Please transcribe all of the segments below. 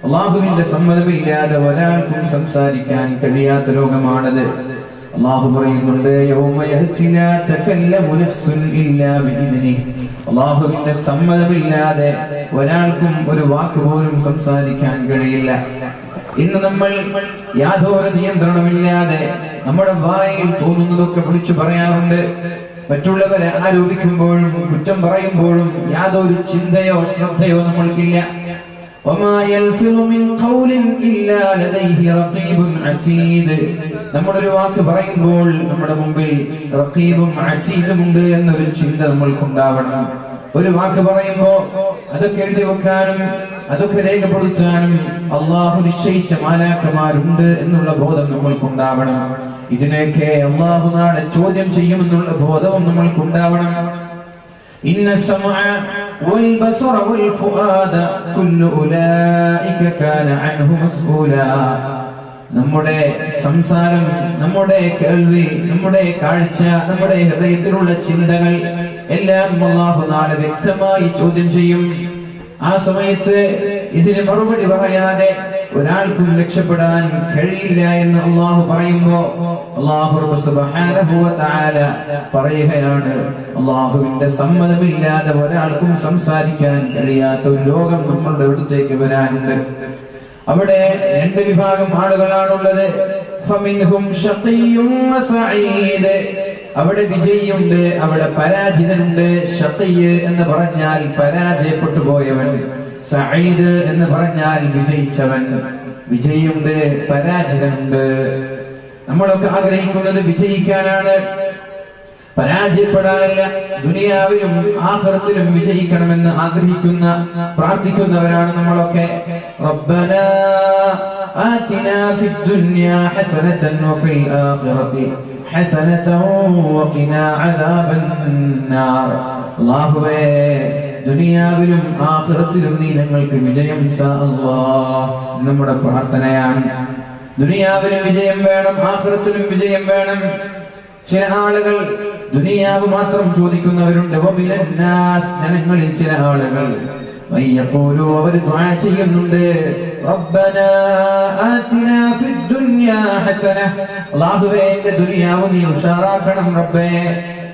അള്ളാഹുവിന്റെ സമ്മതമില്ലാതെ ഒരാൾക്കും സംസാരിക്കാൻ കഴിയാത്ത ലോകമാണത്. അള്ളാഹു പറയുന്നുണ്ട്, യൗമ യഅതി ലാ തകല്ലമു നഫ്സുൻ ഇല്ലാ ബിഇദ്നിഹി. അള്ളാഹുവിന്റെ സമ്മതമില്ലാതെ ഒരാൾക്കും ഒരു വാക്ക് പോലും സംസാരിക്കാൻ കഴിയില്ല. ഇന്ന് നമ്മൾ യാതൊരു നിയന്ത്രണമില്ലാതെ നമ്മുടെ വായിൽ തോന്നുന്നതൊക്കെ വിളിച്ചു പറയാറുണ്ട്. മറ്റുള്ളവരെ ആരോപിക്കുമ്പോഴും കുറ്റം പറയുമ്പോഴും യാതൊരു ചിന്തയോ ശ്രദ്ധയോ നമ്മൾക്കില്ല. നമ്മളൊരു വാക്ക് പറയുമ്പോൾ നമ്മുടെ മുമ്പിൽ റഖീബും അതീദും ഉണ്ട് എന്നൊരു ചിന്ത നമ്മൾക്കുണ്ടാവണം. ഒരു വാക്ക് പറയുമ്പോ അതൊക്കെ എഴുതി വെക്കാനും അതൊക്കെ രേഖപ്പെടുത്താനും അള്ളാഹു നിശ്ചയിച്ച മാലാഖമാരുണ്ട് എന്നുള്ള ബോധം നമ്മൾക്കുണ്ടാവണം. ഇതിനെയൊക്കെ അള്ളാഹു നാളെ ചോദ്യം ചെയ്യുമെന്നുള്ള ബോധവും നമ്മൾക്കുണ്ടാവണം. ഇന്ന സമഅ വൽ ബസറ വൽ ഫുആദ കുല്ലു ഉലൈക കാന അൻഹു മസ്ഊലാ. നമ്മുടെ സംസാരം, നമ്മുടെ കേൾവി, നമ്മുടെ കാഴ്ച, നമ്മുടെ ഹൃദയത്തിലുള്ള ചിന്തകൾ എല്ലാം അല്ലാഹു നാളെ വ്യക്തമായി ചോദ്യം ചെയ്യും. ആ സമയത്ത് ഇതിന് മറുപടി പറയാതെ ഒരാൾക്കും രക്ഷപ്പെടാൻ കഴിയില്ല എന്ന് അല്ലാഹു പറയുമ്പോ അല്ലാഹു സുബ്ഹാനഹു വ തആല പറയുകയാണ്, അല്ലാഹുവിന്റെ സമ്മതമില്ലാതെ ഒരാൾക്കും സംസാരിക്കാൻ കഴിയാത്ത ഒരു ലോകം നമ്മളുടെ അടുത്തേക്ക് വരാനുണ്ട്. അവിടെ രണ്ട് വിഭാഗം ആളുകളാണുള്ളത്. ഫമിൻഹും ശഖിയ്യുൻ വസഈദ്. അവിടെ വിജയിയുണ്ട്, അവിടെ പരാജിതനുണ്ട്. ശഖിയ് എന്ന് പറഞ്ഞാൽ പരാജയപ്പെട്ടു പോയവൻ, സഈദ് എന്ന് പറഞ്ഞാൽ വിജയിച്ചവൻ. വിജയിയുണ്ട്, പരാജിതനുണ്ട്. നമ്മളൊക്കെ ആഗ്രഹിക്കുന്നത് വിജയിക്കാനാണ്, പരാജയപ്പെടാനല്ല. ദുനിയാവിലും ആഖിറത്തിലും വിജയിക്കണമെന്ന് ആഗ്രഹിക്കുന്ന പ്രാർത്ഥിക്കുന്നവരാണ് നമ്മളൊക്കെ. റബ്ബനാ ആതിനാ ഫിദ് ദുനിയാ ഹസനതൻ വഫിൽ ആഖിറതി ഹസനതൻ വഖിനാ അദാബന്നാർ. അല്ലാഹുവേ, ദുനിയാവിലും ആഖിറത്തിലും നീ ഞങ്ങൾക്ക് വിജയം താ അല്ലാഹ്. നമ്മുടെ പ്രാർത്ഥനയാണ്. ദുനിയാവിലും വിജയം വേണം, ആഖിറത്തിലും വിജയം വേണം. ചില ആളുകൾ ദുനിയാവ് മാത്രം ചോദിക്കുന്നവരുണ്ട്. ജനങ്ങളിൽ ചില ആളുകൾ അവർ ദുആ ചെയ്യുന്നുണ്ട്, റബ്ബനാ ആതിനാ ഫിദ് ദുനിയാ ഹസന. അല്ലാഹുവേ, എന്റെ ദുനിയാവ് നീ ഉഷാറാക്കണം റബ്ബേ,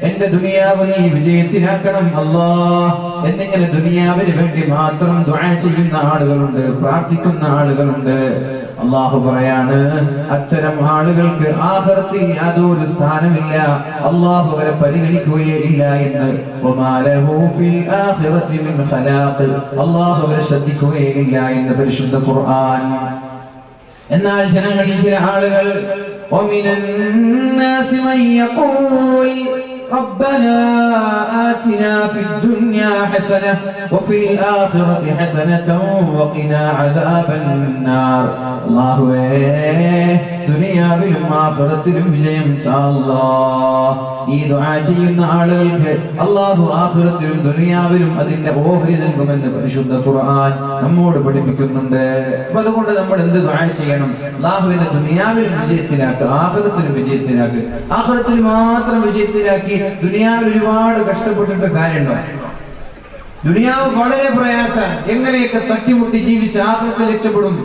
എന്റെ ദുനിയാവ് നീ വിജയത്തിലാക്കണം അല്ലാഹ് എന്നിങ്ങനെ ദുനിയാവിന് വേണ്ടി മാത്രം ദുആ ചെയ്യുന്ന ആളുകളുണ്ട്, പ്രാർത്ഥിക്കുന്ന ആളുകളുണ്ട്. അല്ലാഹു പറയാണ്, അത്തരം ആളുകൾക്ക് ആഖിറത്തിൽ യാതൊരു സ്ഥാനമില്ല, അല്ലാഹു അവരെ പരിഗണിക്കുകയേ ഇല്ല എന്ന്. വമാ ലഹു ഫിൽ ആഖിറതി മിൻ ഖലാഖ്. അല്ലാഹു അവരെ ശ്രദ്ധിക്കുകയേ ഇല്ല എന്ന് പരിശുദ്ധ ഖുർആൻ. എന്നാൽ ജനങ്ങളിൽ ചില ആളുകൾ വമിനൻ നാസി മൻ യഖൂൽ ربنا آتنا في الدنيا حسنة وفي الآخرة حسنة وقنا عذاب النار. الله ദുനിയാവിലും ആഖിറത്തിലും വിജയം താ അല്ലാഹ്. ഈ ദുആ ചെയ്യുന്ന ആളുകൾക്ക് അല്ലാഹു ആഖിറത്തിലും ദുനിയാവിലും അതിന്റെ ഓഹരി നൽകുമെന്ന് പരിശുദ്ധ ഖുർആൻ നമ്മോട് പഠിപ്പിക്കുന്നുണ്ട്. അതുകൊണ്ട് നമ്മൾ എന്ത് ദുആ ചെയ്യണം? അല്ലാഹുവിനെ ദുനിയാവിലും വിജയത്തിലാക്കുക, ആഖിറത്തിലും വിജയത്തിലാക്കുക. ആഖിറത്തിൽ മാത്രം വിജയത്തിലാക്കി ദുനിയാവിൽ ഒരുപാട് കഷ്ടപ്പെട്ടിട്ട് കാര്യമുണ്ടോ? ദുനിയാവ് വളരെ പ്രയാസമാണ്. എങ്ങനെയൊക്കെ തട്ടിമുട്ടി ജീവിച്ച് ആഖിറത്തിൽ രക്ഷപ്പെടും.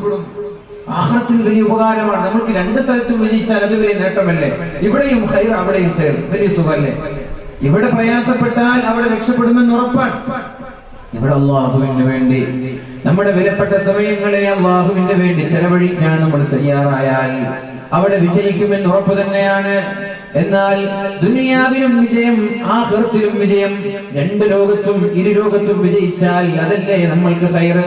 ആഖിറത്തിൽ വലിയ ഉപകാരമാണ്. നമ്മൾക്ക് രണ്ട് സ്ഥലത്തും വിജയിച്ചാൽ അത് വലിയ നേട്ടമല്ലേ? ഇവിടെയും ഖൈർ, അവിടെയും ഖൈർ, വലിയ സുഖമല്ലേ? ഇവിടെ പ്രയാസപ്പെട്ടാൽ അവിടെ രക്ഷപ്പെടുമെന്ന് ഉറപ്പാണ്. ഇവിടെ അല്ലാഹുവിന് വേണ്ടി നമ്മുടെ വിലപ്പെട്ട സമയങ്ങളെ അല്ലാഹുവിന് വേണ്ടി ചെലവഴിക്കാൻ നമ്മൾ തയ്യാറായാൽ അവിടെ വിജയിക്കുമെന്ന് ഉറപ്പ് തന്നെയാണ്. എന്നാൽ ദുനിയാവിലും വിജയം, ആഖിറത്തിലും വിജയം, രണ്ട് ലോകത്തും ഇരു ലോകത്തും വിജയിച്ചാൽ അതല്ലേ നമ്മൾക്ക് ഖൈർ.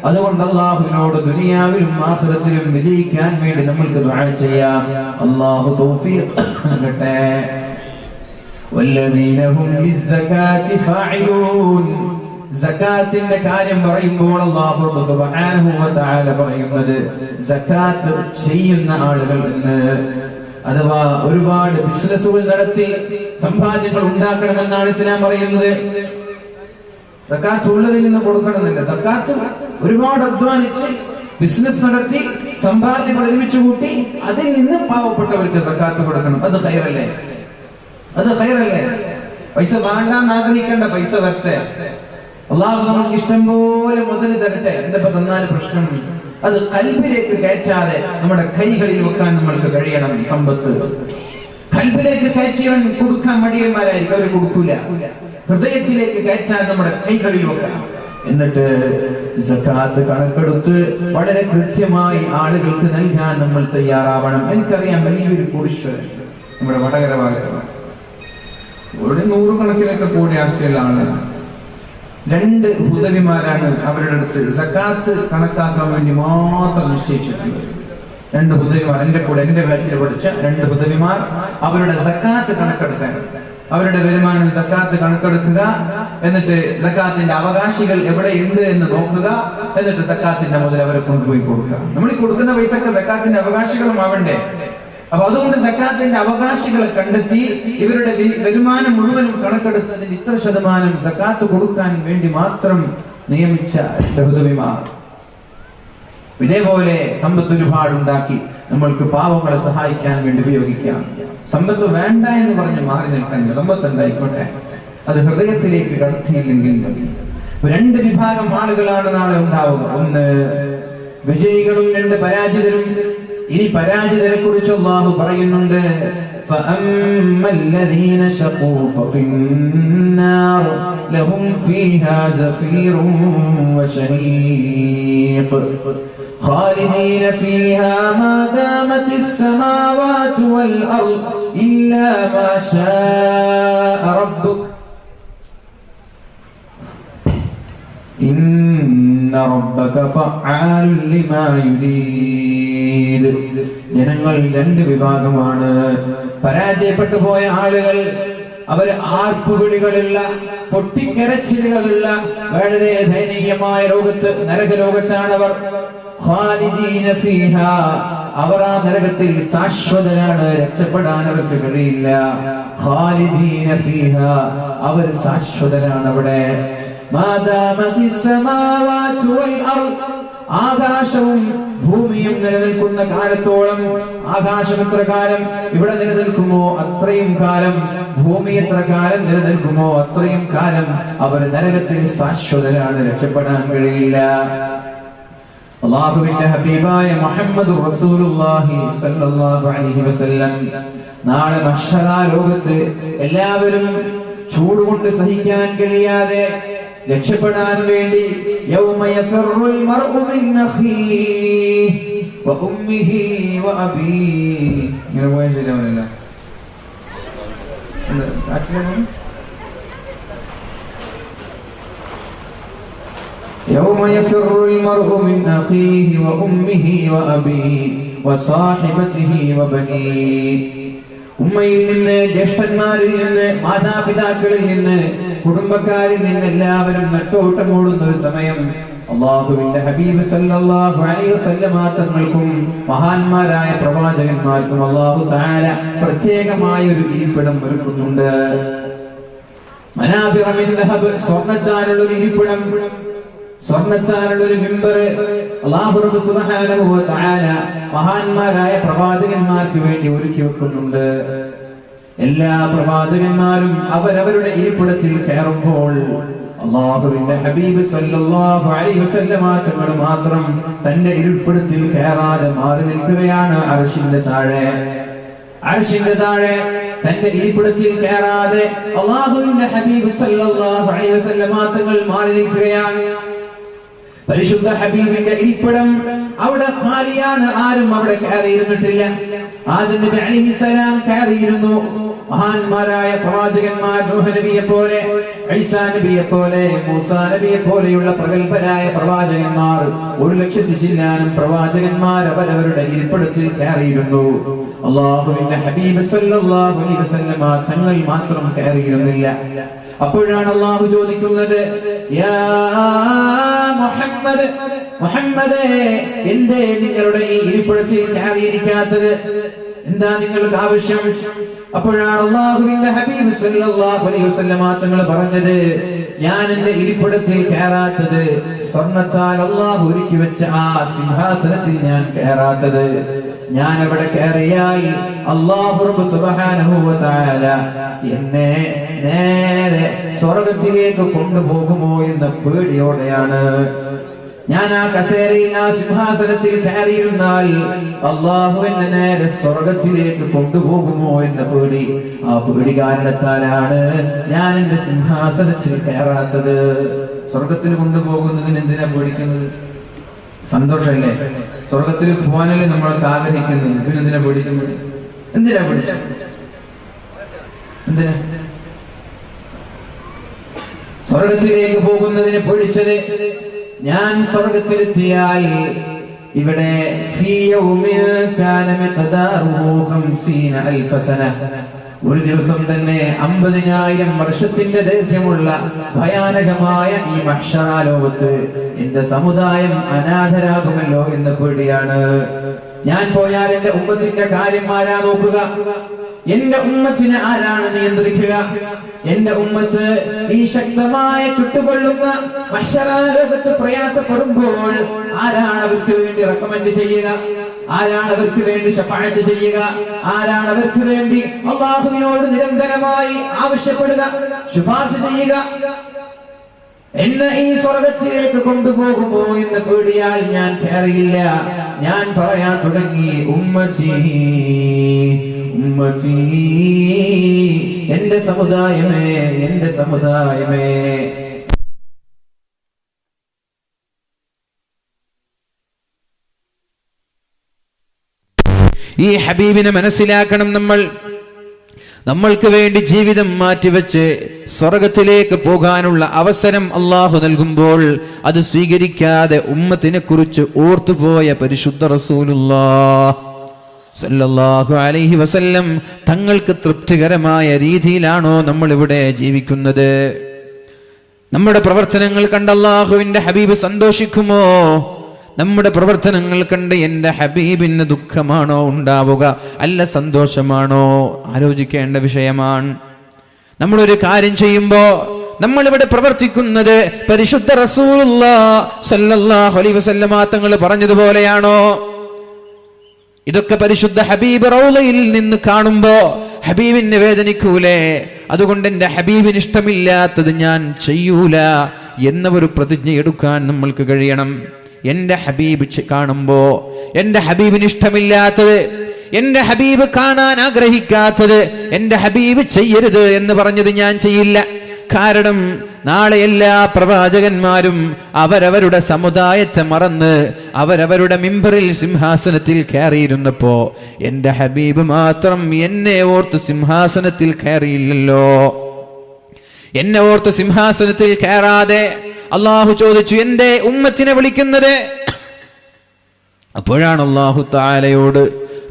അതുകൊണ്ട് അല്ലാഹുവിനോട് ദുനിയാവിലും ആഖിറത്തിലും വിജയിക്കാൻ വേണ്ടി നമ്മൾക്ക് ദുആ ചെയ്യാം. അല്ലാഹു തൗഫീഖ് നൽകട്ടെ. വല്ലദീന ഹും ലിസ്സകാത്തി ഫാഇലൂൻ. സകാത്തിന്റെ കാര്യം പറയുമ്പോൾ അല്ലാഹു സുബ്ഹാനഹു വ തആല പറയുന്നത് സകാത്ത് ചെയ്യുന്ന ആളുകൾ എന്ന്. അഥവാ ഒരുപാട് ബിസിനസ്സുകൾ നടത്തി സമ്പാദ്യങ്ങൾ ഉണ്ടാക്കണമെന്നാണ് ഇസ്ലാം പറയുന്നത്. സകാത്ത് ഉള്ളതിൽ നിന്ന് കൊടുക്കണമെന്നില്ല. സകാത്ത് ഒരുപാട് അധ്വാനിച്ച് ബിസിനസ് നടത്തി സമ്പാദ്യങ്ങൾ ഒരുമിച്ച് കൂട്ടി അതിൽ നിന്ന് പാവപ്പെട്ടവർക്ക് സകാത്ത് കൊടുക്കണം. അത് ഖൈറല്ലേ? അത് ഖൈറല്ലേ? പൈസ വാങ്ങാൻ ആഗ്രഹിക്കേണ്ട, പൈസ വരട്ടെ. അള്ളാഹു നമുക്ക് ഇഷ്ടം പോലെ മുതൽ തരട്ടെ. എന്തിപ്പോ തന്നാൽ പ്രശ്നം? അത് ഖൽബിലേക്ക് കയറ്റാതെ നമ്മുടെ കൈകളിൽ വെക്കാൻ നമ്മൾക്ക് കഴിയണം. സമ്പത്ത് ഖൽബിലേക്ക് കയറ്റിയവൻ കൊടുക്കാൻ മടിയന്മാരായിരിക്കും, അവരെ കൊടുക്കൂല. ഹൃദയത്തിലേക്ക് കയറ്റാൻ നമ്മുടെ കൈകളിൽ വെക്കാം. എന്നിട്ട് സക്കാത്ത് കണക്കെടുത്ത് വളരെ കൃത്യമായി ആളുകൾക്ക് നൽകാൻ നമ്മൾ തയ്യാറാവണം. എനിക്കറിയാം വലിയൊരു കോടീശ്വരൻ നമ്മുടെ വടകര ഭാഗത്താണ്, ഇവിടെ 100 കണക്കിലൊക്കെ കോടി ആസ്തിയുള്ള ആളാണ്. 2 ഹുദവിമാരാണ് അവരുടെ അടുത്ത് സക്കാത്ത് കണക്കാക്കാൻ വേണ്ടി മാത്രം നിശ്ചയിച്ചിട്ടുള്ളത്. 2 ഹുദവിമാർ, എന്റെ കൂടെ എന്റെ ബാച്ചിൽ പഠിച്ച 2 ഹുദവിമാർ അവരുടെ സക്കാത്ത് കണക്കെടുക്കാൻ, അവരുടെ വരുമാനം സക്കാത്ത് കണക്കെടുക്കുക, എന്നിട്ട് സക്കാത്തിന്റെ അവകാശികൾ എവിടെയുണ്ട് എന്ന് നോക്കുക, എന്നിട്ട് സക്കാത്തിന്റെ മുതൽ അവരെ കൊണ്ടുപോയി കൊടുക്കുക. നമ്മൾ ഈ കൊടുക്കുന്ന പൈസക്ക് സക്കാത്തിന്റെ അവകാശികളും ആവണ്ടേ? അപ്പൊ അതുകൊണ്ട് സക്കാത്തിന്റെ അവകാശികളെ കണ്ടെത്തി ഇവരുടെ വരുമാനം മുഴുവനും കണക്കെടുത്തതിന്റെ ഇത്ര ശതമാനം സക്കാത്ത് കൊടുക്കാൻ വേണ്ടി മാത്രം നിയമിച്ച ഹുദവിമാർ. ഇതേപോലെ സമ്പത്ത് ഒരുപാടുണ്ടാക്കി നമ്മൾക്ക് പാവങ്ങളെ സഹായിക്കാൻ വേണ്ടി ഉപയോഗിക്കാം. സമ്പത്ത് വേണ്ട എന്ന് പറഞ്ഞ് മാറി നിൽക്കാൻ, സമ്പത്ത് ഉണ്ടായിക്കോട്ടെ, അത് ഹൃദയത്തിലേക്ക് കടത്തിയില്ലെങ്കിൽ മതി. 2 വിഭാഗം ആളുകളാണ് നാളെ ഉണ്ടാവുക. ഒന്ന് വിജയികളും 2 പരാജിതരും. ഇനി പരാജിതരെ കുറിച്ച് അല്ലാഹു പറയുന്നുണ്ട്, فَأَمَّا شَقُوا فَفِي النَّارِ لَهُمْ فِيهَا زَفِيرٌ وَشَهِيقٌ خَالِدِينَ فِيهَا مَا دَامَتِ السَّمَاوَاتُ وَالْأَرْضُ إِلَّا مَا شَاءَ رَبُّكَ إِنَّ رَبَّكَ فَعَّالٌ لِمَا يُرِيدُ. ജനങ്ങൾ 2 വിഭാഗമാണ്. പരാജയപ്പെട്ടു പോയ ആളുകൾ, അവര് ആർപ്പുവിളികളുള്ള, പൊട്ടിക്കരച്ചിലുകളുള്ള, വളരെ ദയനീയമായ ലോകത്ത്, നരകലോകത്താണ് അവർ. ഖാലിദീന ഫീഹാ, അവർ ആ നരകത്തിൽ ശാശ്വതരാണ്, രക്ഷപ്പെടാൻ അവർക്ക് കഴിയില്ല. ഖാലിദീന ഫീഹാ, അവർ ശാശ്വതരാണ് അവിടെ. ആകാശവും ഭൂമിയും നിലനിൽക്കുന്ന കാലത്തോളം, ആകാശം എത്ര കാലം ഇവിടെ നിലനിൽക്കുമോ അത്രയും കാലം, ഭൂമി എത്ര കാലം നിലനിൽക്കുമോ അത്രയും കാലം അവർ നരകത്തിൽ ശാശ്വതരാണ്, രക്ഷപ്പെടാൻ കഴിയില്ല. അല്ലാഹുവിന്റെ ഹബീബായ മുഹമ്മദുർ റസൂലുള്ളാഹി സ്വല്ലല്ലാഹു അലൈഹി വസല്ലം നാളെ മഹ്ശറ ലോകത്ത് എല്ലാവരും ചൂടുകൊണ്ട് സഹിക്കാൻ കഴിയാതെ രക്ഷപ്പെടാൻ വേണ്ടി യൗമ യഫറുൽ മർഉ മിൻ അഖീഹി വ ഉമ്മിഹി വ അബീഹി, ഇങ്ങനെ പോയല്ലോ يوم يفر المرء من أخيه وأمه وأبيه وصاحبته وبنيه. ഉമ്മയിൽ നിന്ന്, ജ്യേഷ്ഠന്മാരിൽ നിന്ന്, മാതാപിതാക്കളിൽ നിന്ന്, കുടുംബക്കാരിൽ നിന്ന് എല്ലാവരും നെട്ടോട്ടമോടുന്ന ഒരു സമയം അല്ലാഹുവിന്റെ ഹബീബ് സല്ലല്ലാഹു അലൈഹി വസല്ലമ തങ്ങൾക്കും മഹാന്മാരായ പ്രവാചകന്മാർക്കും അല്ലാഹു തആല പ്രത്യേകമായ ഒരു ഇരിപ്പിടം ഒരുക്കുന്നുണ്ട്. മനാബിറ മിൻ ദഹബ്, സ്വർണ്ണച്ചാലുള്ള ഒരു ഇരിപ്പിടം, സ്വർണ്ണച്ചാലുള്ള ഒരു മിമ്പർ അല്ലാഹു റബ്ബ് സുബ്ഹാനഹു വ തആല മഹാന്മാരായ പ്രവാചകന്മാർക്ക് വേണ്ടി ഒരുക്കി വെക്കുന്നുണ്ട്. എല്ലാ പ്രവാചകന്മാരും അവരവരുടെ ഇരിപ്പിടത്തിൽ കയറുമ്പോൾ അല്ലാഹുവിന്റെ ഹബീബ് സല്ലല്ലാഹു അലൈഹി വസല്ലമ തങ്ങൾ മാത്രം തന്റെ ഇരിപ്പിടത്തിൽ കയറാതെ മാറി നിൽക്കുകയാണ്. അർശിന്റെ താഴെ, അർശിന്റെ താഴെ തന്റെ ഇരിപ്പിടത്തിൽ കയറാതെ അല്ലാഹുവിന്റെ ഹബീബ് സല്ലല്ലാഹു അലൈഹി വസല്ലമ തങ്ങൾ മാറി നിൽക്കുകയാണ്. പരിശുദ്ധ ഹബീബിന്റെ ഇരിപ്പിടം അവിടെ ഖാലിയാണ്, ആരും അവിടെ കയറിയിരുന്നിട്ടില്ല. ആദം നബി അലൈഹിസ്സലാം കയറിയിരുന്നു. മഹാന്മാരായ പ്രവാചകന്മാർ നൂഹ് നബിയെ പോലെ, ഈസാ നബിയെ പോലെ, മൂസാ നബിയെ പോലെയുള്ള പ്രഗൽഭരായ പ്രവാചകന്മാർ, 1,00,000 ചില്ലാനും പ്രവാചകന്മാർ അവരവരുടെ ഇരിപ്പിടത്തിൽ കയറിയിരുന്നു. അല്ലാഹുവിന്റെ ഹബീബ് സല്ലല്ലാഹു അലൈഹി വസല്ലമ തങ്ങൾ മാത്രം കയറിയിരുന്നില്ല. അപ്പോഴാണ് അല്ലാഹു ചോദിക്കുന്നത്, യാ മുഹമ്മദ്, മുഹമ്മദേ, എന്തേ നിങ്ങളുടെ ഈ ഇരിപ്പിടത്തിൽ കയറിയിരിക്കാത്തത്? എന്താ നിങ്ങൾക്ക് ആവശ്യം? അപ്പോഴാണ് അല്ലാഹുവിന്റെ ഹബീബ് സല്ലല്ലാഹു അലൈഹി വസല്ലമ തങ്ങൾ പറഞ്ഞത്, ഞാൻ എന്റെ ഇരിപ്പിടത്തിൽ കയറാത്തത്, സ്വർണ്ണത്താൽ അല്ലാഹു ഒരുക്കി വെച്ച ആ സിംഹാസനത്തിൽ ഞാൻ കയറാത്തത്, ഞാൻ അവിടെ കയറിയാൽ അല്ലാഹു റബ്ബ് സുബ്ഹാനഹു വ തആല എന്നെ നേരെ സ്വർഗ്ഗത്തിലേക്ക് കൊണ്ടുപോകുമോ എന്ന പേടിയോടെയാണ്. ഞാൻ ആ കസേരയിൽ, ആ സിംഹാസനത്തിൽ കയറിയിരുന്നാൽ അല്ലാഹു എന്നെ നേരെ സ്വർഗ്ഗത്തിലേക്ക് കൊണ്ടുപോകുമോ എന്ന പേടി. ആ പേടി കാരണത്താലാണ് ഞാൻ എന്റെ സിംഹാസനത്തിൽ കയറാത്തത്. സ്വർഗത്തിൽ കൊണ്ടുപോകുന്നതിന് എന്തിനാ പേടിക്കുന്നത്? സന്തോഷമല്ലേ? സ്വർഗത്തിൽ പോകാനല്ലേ നമ്മളൊക്കെ ആഗ്രഹിക്കുന്നത്. പിന്നെ എന്തിനാ പേടിക്കുന്നത്? എന്തിനാ പേടിച്ചത്? എന്തിനാ സ്വർഗത്തിലേക്ക് പോകുന്നതിന് പേടിച്ചത്? ഞാൻ സ്വർഗത്തിലെത്തിയാൽ ഇവിടെ ഒരു ദിവസം തന്നെ 50,000 വർഷത്തിന്റെ ദൈർഘ്യമുള്ള ഭയാനകമായ ഈ മഹ്ശറാ ലോകത്ത് എന്റെ സമുദായം അനാഥരാകുമല്ലോ എന്ന പേടിയാണ്. ഞാൻ പോയാൽ എന്റെ ഉമ്മത്തിന്റെ കാര്യം ആരാ നോക്കുക? എന്റെ ഉമ്മത്തിനെ ആരാണ് നിയന്ത്രിക്കുക? എന്റെ ഉമ്മത്ത് ഈ ശക്തമായ ചുട്ടുപൊള്ളുന്ന മഹ്ശറാ ലോകത്ത് പ്രയാസപ്പെടുമ്പോൾ ആരാണ് അവർക്ക് വേണ്ടി റെക്കമെൻഡ് ചെയ്യുക? ആരാണ് അവർക്ക് വേണ്ടി ശഫാഅത്ത് ചെയ്യുക? ആരാണ് അവർക്ക് വേണ്ടി അല്ലാഹുവിനോട് നിരന്തരമായി ആവശ്യപ്പെടുക, ശുപാർശ ചെയ്യുക? എന്നെ ഈ സ്വർഗത്തിലേക്ക് കൊണ്ടുപോകുമോ എന്ന് പേടിയാൽ ഞാൻ കയറിയില്ല. ഞാൻ പറയാൻ തുടങ്ങി, ഉമ്മച്ചി ഉമ്മച്ചി, എന്റെ സമുദായമേ, എന്റെ സമുദായമേ. ഈ ഹബീബിനെ മനസ്സിലാക്കണം. നമ്മൾക്ക് വേണ്ടി ജീവിതം മാറ്റിവെച്ച് സ്വർഗത്തിലേക്ക് പോകാനുള്ള അവസരം അള്ളാഹു നൽകുമ്പോൾ അത് സ്വീകരിക്കാതെ ഉമ്മത്തിനെ കുറിച്ച് ഓർത്തുപോയ പരിശുദ്ധ റസൂലുള്ളാഹി സല്ലല്ലാഹു അലൈഹി വസല്ലം തങ്ങൾക്ക് തൃപ്തികരമായ രീതിയിലാണോ നമ്മൾ ഇവിടെ ജീവിക്കുന്നത്? നമ്മുടെ പ്രവർത്തനങ്ങൾ കണ്ട് അള്ളാഹുവിന്റെ ഹബീബ് സന്തോഷിക്കുമോ? നമ്മുടെ പ്രവർത്തനങ്ങൾ കണ്ട് എന്റെ ഹബീബിന് ദുഃഖമാണോ ഉണ്ടാവുക, അല്ല സന്തോഷമാണോ? ആലോചിക്കേണ്ട വിഷയമാണ്. നമ്മളൊരു കാര്യം ചെയ്യുമ്പോ നമ്മളിവിടെ പ്രവർത്തിക്കുന്നത് പരിശുദ്ധ റസൂലുള്ളാഹി സല്ലല്ലാഹു അലൈഹി വസല്ലമ തങ്ങൾ പറഞ്ഞതുപോലെയാണോ? ഇതൊക്കെ പരിശുദ്ധ ഹബീബ് റൗളയിൽ നിന്ന് കാണുമ്പോ ഹബീബിനെ വേദനിക്കൂലേ? അതുകൊണ്ട് എന്റെ ഹബീബിന് ഇഷ്ടമില്ലാത്തത് ഞാൻ ചെയ്യൂല എന്ന ഒരു പ്രതിജ്ഞ എടുക്കാൻ നമ്മൾക്ക് കഴിയണം. എന്റെ ഹബീബ് കാണുമ്പോ എന്റെ ഹബീബിന് ഇഷ്ടമില്ലാത്തത്, എന്റെ ഹബീബ് കാണാൻ ആഗ്രഹിക്കാത്തത് എന്റെ ഹബീബ് ചെയ്യരുത് എന്ന് പറഞ്ഞത് ഞാൻ ചെയ്യില്ല. കാരണം നാളെ എല്ലാ പ്രവാചകന്മാരും അവരവരുടെ സമുദായത്തെ മറന്ന് അവരവരുടെ മിമ്പറിൽ സിംഹാസനത്തിൽ കയറിയിരുന്നപ്പോ എന്റെ ഹബീബ് മാത്രം എന്നെ ഓർത്ത് സിംഹാസനത്തിൽ കയറിയില്ലല്ലോ. എന്നെ ഓർത്ത് സിംഹാസനത്തിൽ കയറാതെ അള്ളാഹു ചോദിച്ചു, എന്റെ ഉമ്മത്തിനെ വിളിക്കുന്നത്? അപ്പോഴാണ് അള്ളാഹു തആലയോട്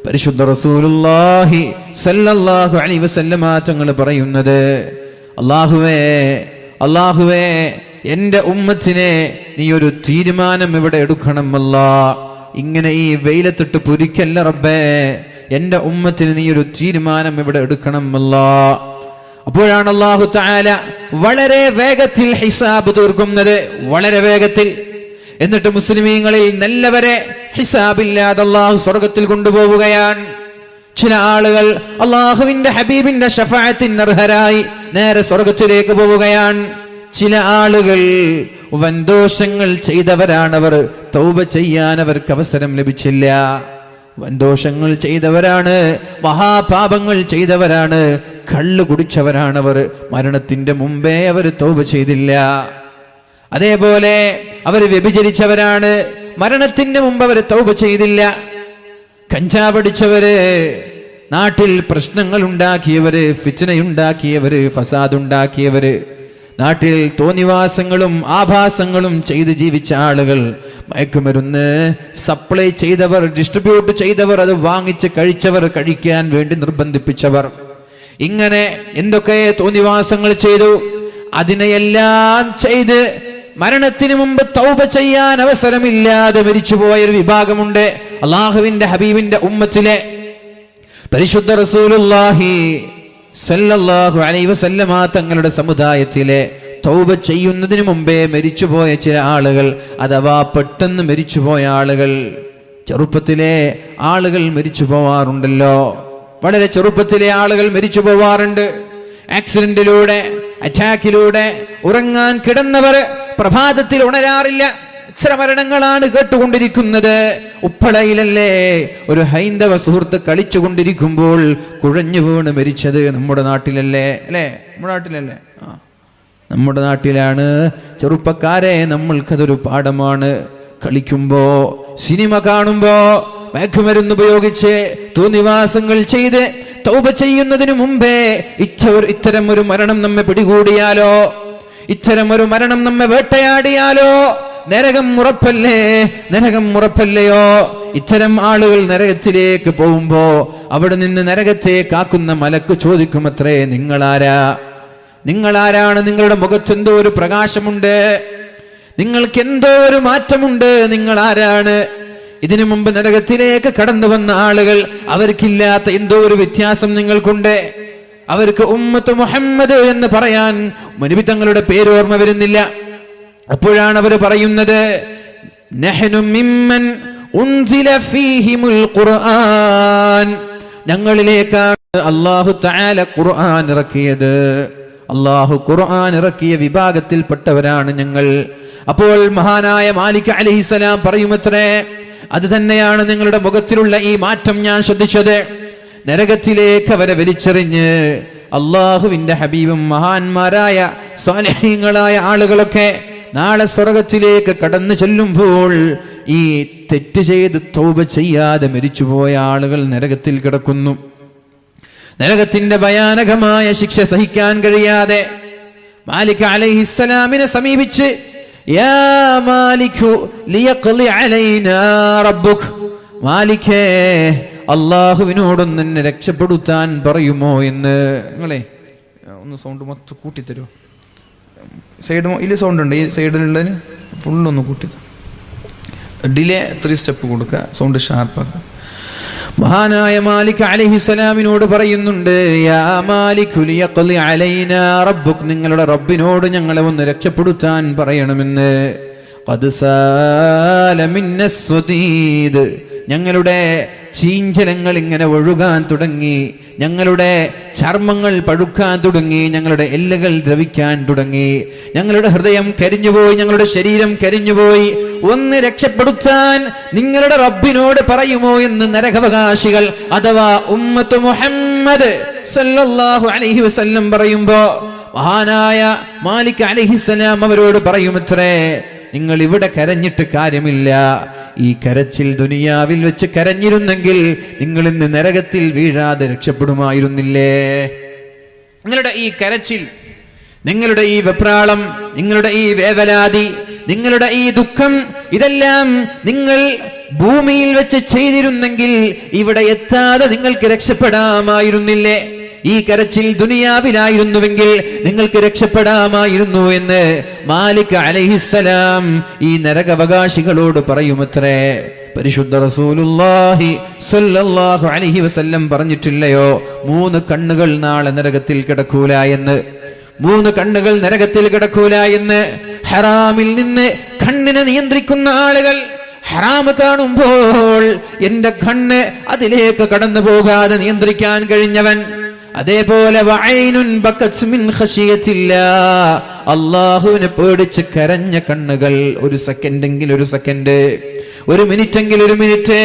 പരിശുദ്ധ റസൂലുള്ളാഹി സല്ലല്ലാഹു അലൈഹി വസല്ലമ തങ്ങൾ പറയുന്നത്, അല്ലാഹുവേ എന്റെ ഉമ്മത്തിനെ നീ ഒരു തീരുമാനം ഇവിടെ എടുക്കണം. ഇങ്ങനെ ഈ വെയിലത്തിട്ട് പൊരിക്കല്ല റബ്ബേ, എന്റെ ഉമ്മത്തിന് നീ ഒരു തീരുമാനം ഇവിടെ എടുക്കണം. അപ്പോഴാണ് അല്ലാഹു തആല വളരെ വേഗത്തിൽ ഹിസാബ് തീർക്കുന്നത്, വളരെ വേഗത്തിൽ. എന്നിട്ട് മുസ്ലിമീങ്ങളിൽ നല്ലവരെ ഹിസാബില്ലാതെ അല്ലാഹു സ്വർഗത്തിൽ കൊണ്ടുപോവുകയാണ്. ചില ആളുകൾ അല്ലാഹുവിന്റെ ഹബീബിന്റെ ശഫാഅത്തിന് അർഹരായി നേരെ സ്വർഗത്തിലേക്ക് പോവുകയാണ്. ചില ആളുകൾ വൻദോഷങ്ങൾ ചെയ്തവരാണവർ, തൗബ ചെയ്യാൻ അവർക്ക് അവസരം ലഭിച്ചില്ല. വൻദോഷങ്ങൾ ചെയ്തവരാണ്, മഹാപാപങ്ങൾ ചെയ്തവരാണ്, കള്ളു കുടിച്ചവരാണവർ. മരണത്തിന്റെ മുമ്പേ അവർ തൗബ ചെയ്തില്ല. അതേപോലെ അവർ വ്യഭിചരിച്ചവരാണ്, മരണത്തിന്റെ മുമ്പ് അവർ തൗബ ചെയ്തില്ല. കഞ്ചാവടിച്ചവര്, നാട്ടിൽ പ്രശ്നങ്ങൾ ഉണ്ടാക്കിയവര്, ഫിത്നയുണ്ടാക്കിയവര്, ഫസാദുണ്ടാക്കിയവര്, നാട്ടിൽ തോന്നിവാസങ്ങളും ആഭാസങ്ങളും ചെയ്ത് ജീവിച്ച ആളുകൾ, മയക്കുമരുന്ന് സപ്ലൈ ചെയ്തവർ, ഡിസ്ട്രിബ്യൂട്ട് ചെയ്തവർ, അത് വാങ്ങിച്ച് കഴിച്ചവർ, കഴിക്കാൻ വേണ്ടി നിർബന്ധിപ്പിച്ചവർ, ഇങ്ങനെ എന്തൊക്കെ തോന്നിവാസങ്ങൾ ചെയ്തു. അതിനെയെല്ലാം ചെയ്ത് മരണത്തിന് മുമ്പ് തൗബ ചെയ്യാൻ അവസരമില്ലാതെ മരിച്ചുപോയൊരു വിഭാഗമുണ്ട് അള്ളാഹുവിന്റെ ഹബീബിന്റെ ഉമ്മത്തിലെ. പരിശുദ്ധ റസൂലുള്ളാഹി സല്ലല്ലാഹു അലൈഹി വസല്ലമ തങ്ങളുടെ സമുദായത്തിലെ തൗബ ചെയ്യുന്നതിന് മുമ്പേ മരിച്ചുപോയ ചില ആളുകൾ, അഥവാ പെട്ടെന്ന് മരിച്ചുപോയ ആളുകൾ, ചെറുപ്പത്തിലെ ആളുകൾ മരിച്ചു പോവാറുണ്ടല്ലോ. വളരെ ചെറുപ്പത്തിലെ ആളുകൾ മരിച്ചു പോവാറുണ്ട്. ആക്സിഡന്റിലൂടെ, അറ്റാക്കിലൂടെ ഉറങ്ങാൻ കിടന്നവർ പ്രഭാതത്തിൽ ഉണരാറില്ല. എത്ര മരണങ്ങളാണ് കേട്ടുകൊണ്ടിരിക്കുന്നത്. ഉപ്പളയിലല്ലേ ഒരു ഹൈന്ദവ സുഹൃത്ത് കളിച്ചുകൊണ്ടിരിക്കുമ്പോൾ കുഴഞ്ഞു വീണ് മരിച്ചത്. നമ്മുടെ നാട്ടിലല്ലേ, അല്ലേ? നമ്മുടെ നാട്ടിലല്ലേ? നമ്മുടെ നാട്ടിലാണ്. ചെറുപ്പക്കാരെ, നമ്മൾക്കതൊരു പാഠമാണ്. കളിക്കുമ്പോ, സിനിമ കാണുമ്പോ, മയക്കുമരുന്ന് ഉപയോഗിച്ച് തോന്നിവാസങ്ങൾ ചെയ്ത് തൗബ ചെയ്യുന്നതിന് മുമ്പേ ഇത്തരം ഒരു മരണം നമ്മെ പിടികൂടിയാലോ, ഇത്തരം ഒരു മരണം നമ്മെ വേട്ടയാടിയാലോ നരകം ഉറപ്പല്ലേ? നരകം ഉറപ്പല്ലയോ? ഇത്തരം ആളുകൾ നരകത്തിലേക്ക് പോകുമ്പോ അവിടെ നിന്ന് നരകത്തെ കാക്കുന്ന മലക്ക് ചോദിക്കുമത്രേ, നിങ്ങളാരാ? നിങ്ങളാരാണ്? നിങ്ങളുടെ മുഖത്ത് എന്തോ ഒരു പ്രകാശമുണ്ട്, നിങ്ങൾക്ക് എന്തോ ഒരു മാറ്റമുണ്ട്, നിങ്ങൾ ആരാണ്? ഇതിനു മുമ്പ് നരകത്തിലേക്ക് കടന്നു വന്ന ആളുകൾ, അവർക്കില്ലാത്ത എന്തോ ഒരു വ്യത്യാസം നിങ്ങൾക്കുണ്ട്. അവർക്ക് ഉമ്മത്ത് മുഹമ്മദ് എന്ന് പറയാൻ നബി തങ്ങളുടെ പേര് ഓർമ്മ വരുന്നില്ല. അപ്പോഴാണ് അവർ പറയുന്നത്, നഹ്നു മിമ്മൻ ഉൻസില ഫീഹിമുൽ ഖുർആൻ, ഞങ്ങളിലേക്കാണ് അല്ലാഹു തആല ഖുർആൻ ഇറക്കിയത്. അല്ലാഹു ഖുർആൻ ഇറക്കിയ വിഭാഗത്തിൽപ്പെട്ടവരാണ് ഞങ്ങൾ. അപ്പോൾ മഹാനായ മാലിക് അലൈഹിസ്സലാം പറയുമത്രേ, അത് തന്നെയാണ് നിങ്ങളുടെ മുഖത്തിലുള്ള ഈ മാറ്റം ഞാൻ ശ്രദ്ധിച്ചത്. നരകത്തിലേക്ക് അവരെ വലിച്ചെറിഞ്ഞ് അള്ളാഹുവിന്റെ ഹബീബും മഹാന്മാരായ സാലിഹീങ്ങളായ ആളുകളൊക്കെ നാളെ സ്വർഗത്തിലേക്ക് കടന്നു ചെല്ലുമ്പോൾ ഈ തെറ്റ് ചെയ്ത് തൗബ ചെയ്യാതെ മരിച്ചുപോയ ആളുകൾ നരകത്തിൽ കിടക്കുന്നു. നരകത്തിന്റെ ഭയാനകമായ ശിക്ഷ സഹിക്കാൻ കഴിയാതെ മാലിക് അലൈഹിസ്സലാമിനെ സമീപിച്ച്, യാ മാലികു ലിയഖ്ലി അലൈനാ റബ്ബുക്, മാലിക്കേ, അള്ളാഹുവിനോടൊന്ന് എന്നെ രക്ഷപ്പെടുത്താൻ പറയുമോ എന്ന്. നിങ്ങളെ ഒന്ന് സൗണ്ട് മൊത്തം കൂട്ടിത്തരുമോ? സൈഡ് ഇതിൽ സൗണ്ട് ഉണ്ട്, ഈ സൈഡിലുള്ളതിന് ഫുള്ളൊന്ന് കൂട്ടിത്തരും. ഡിലേ 3 സ്റ്റെപ്പ് കൊടുക്കുക, സൗണ്ട് ഷാർപ്പാക്കുക. മഹാനായ മാലിക് അലൈഹിസ്സലാമിനോട് പറയുന്നുണ്ട്, യാ മാലികു ലിയഖ്ലി അലൈനാ റബ്ബുക്, നിങ്ങളുടെ റബ്ബിനോട് ഞങ്ങളെ ഒന്ന് രക്ഷപ്പെടുത്താൻ പറയണമെന്ന്. ഖദ് സാല മിന്നസ് സ്വദീദ്, ഞങ്ങളുടെ ചീഞ്ചലങ്ങൾ ഇങ്ങനെ ഒഴുകാൻ തുടങ്ങി, ഞങ്ങളുടെ ചർമ്മങ്ങൾ പഴുക്കാൻ തുടങ്ങി, ഞങ്ങളുടെ എല്ലുകൾ ദ്രവിക്കാൻ തുടങ്ങി, ഞങ്ങളുടെ ഹൃദയം കരിഞ്ഞുപോയി, ഞങ്ങളുടെ ശരീരം കരിഞ്ഞുപോയി, ഒന്ന് രക്ഷപ്പെടുത്താൻ നിങ്ങളുടെ റബ്ബിനോട് പറയുമോ എന്ന് നരകാവകാശികൾ അഥവാ ഉമ്മത്ത് മുഹമ്മദ് സല്ലല്ലാഹു അലൈഹി വസല്ലം പറയുമ്പോ മഹാനായ മാലിക് അലൈഹിസ്സലാം അവരോട് പറയുമത്രേ, നിങ്ങൾ ഇവിടെ കരഞ്ഞിട്ട് കാര്യമില്ല. ഈ കരച്ചിൽ ദുനിയാവിൽ വെച്ച് കരഞ്ഞിരുന്നെങ്കിൽ നിങ്ങൾ ഇന്ന് നരകത്തിൽ വീഴാതെ രക്ഷപ്പെടുമായിരുന്നില്ലേ? നിങ്ങളുടെ ഈ കരച്ചിൽ, നിങ്ങളുടെ ഈ വെപ്രാളം, നിങ്ങളുടെ ഈ വേവലാതി, നിങ്ങളുടെ ഈ ദുഃഖം, ഇതെല്ലാം നിങ്ങൾ ഭൂമിയിൽ വെച്ച് ചെയ്തിരുന്നെങ്കിൽ ഇവിടെ എത്താതെ നിങ്ങൾക്ക് രക്ഷപ്പെടാമായിരുന്നില്ലേ? ഈ കരച്ചിൽ ദുനിയാവിലായിരുന്നുവെങ്കിൽ നിങ്ങൾക്ക് രക്ഷപ്പെടാമായിരുന്നു എന്ന് മാലിക് അലൈഹിസ്സലാം ഈ നരകാവകാശികളോട് പറയുമത്രേ. പരിശുദ്ധ റസൂലുള്ളാഹി സ്വല്ലല്ലാഹു അലൈഹി വസല്ലം പറഞ്ഞിട്ടില്ലയോ, 3 കണ്ണുകൾ നാളെ നരകത്തിൽ കിടക്കൂല എന്ന്. 3 കണ്ണുകൾ നരകത്തിൽ കിടക്കൂല എന്ന്. ഹറാമിൽ നിന്ന് കണ്ണിനെ നിയന്ത്രിക്കുന്ന ആളുകൾ, ഹറാമ് കാണുമ്പോൾ എന്റെ കണ്ണ് അതിലേക്ക് കടന്നു പോകാതെ നിയന്ത്രിക്കാൻ കഴിഞ്ഞവൻ, അതേപോലെ അല്ലാഹുവിനെ പേടിച്ച് കരഞ്ഞ കണ്ണുകൾ, ഒരു സെക്കൻഡെങ്കിൽ ഒരു സെക്കൻഡ്, ഒരു മിനിറ്റെങ്കിൽ ഒരു മിനിറ്റ്,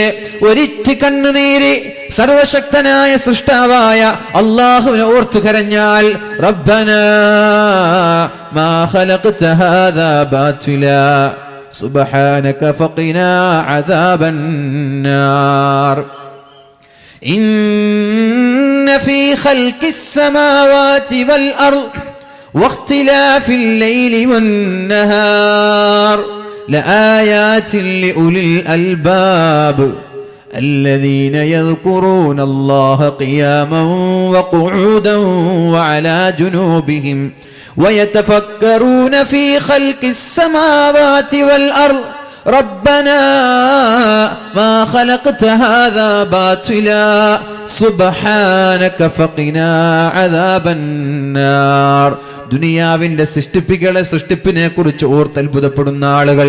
ഒരിറ്റ് കണ്ണുനീര് സർവശക്തനായ സൃഷ്ടാവായ അല്ലാഹുവിനെ ഓർത്ത് കരഞ്ഞാൽ, റബ്ബനാ മാ ഖലഖ്ത ഹാദാ ബാതിലാ സുബ്ഹാനക ഫഖിനാ അദാബൻ നാർ. إن في خلق السماوات والأرض واختلاف الليل والنهار لآيات لأولي الألباب الذين يذكرون الله قياما وقعودا وعلى جنوبهم ويتفكرون في خلق السماوات والأرض ربنا മാ ഖലഖത ഹാദാ ബാതിലാ സുബ്ഹാനക ഫഖിനാ അദാബന്നാർ. ദുനിയാവിന്റെ സൃഷ്ടിപ്പിനെ കുറിച്ച് ഓർത്തത്ഭുതപ്പെടുന്ന ആളുകൾ,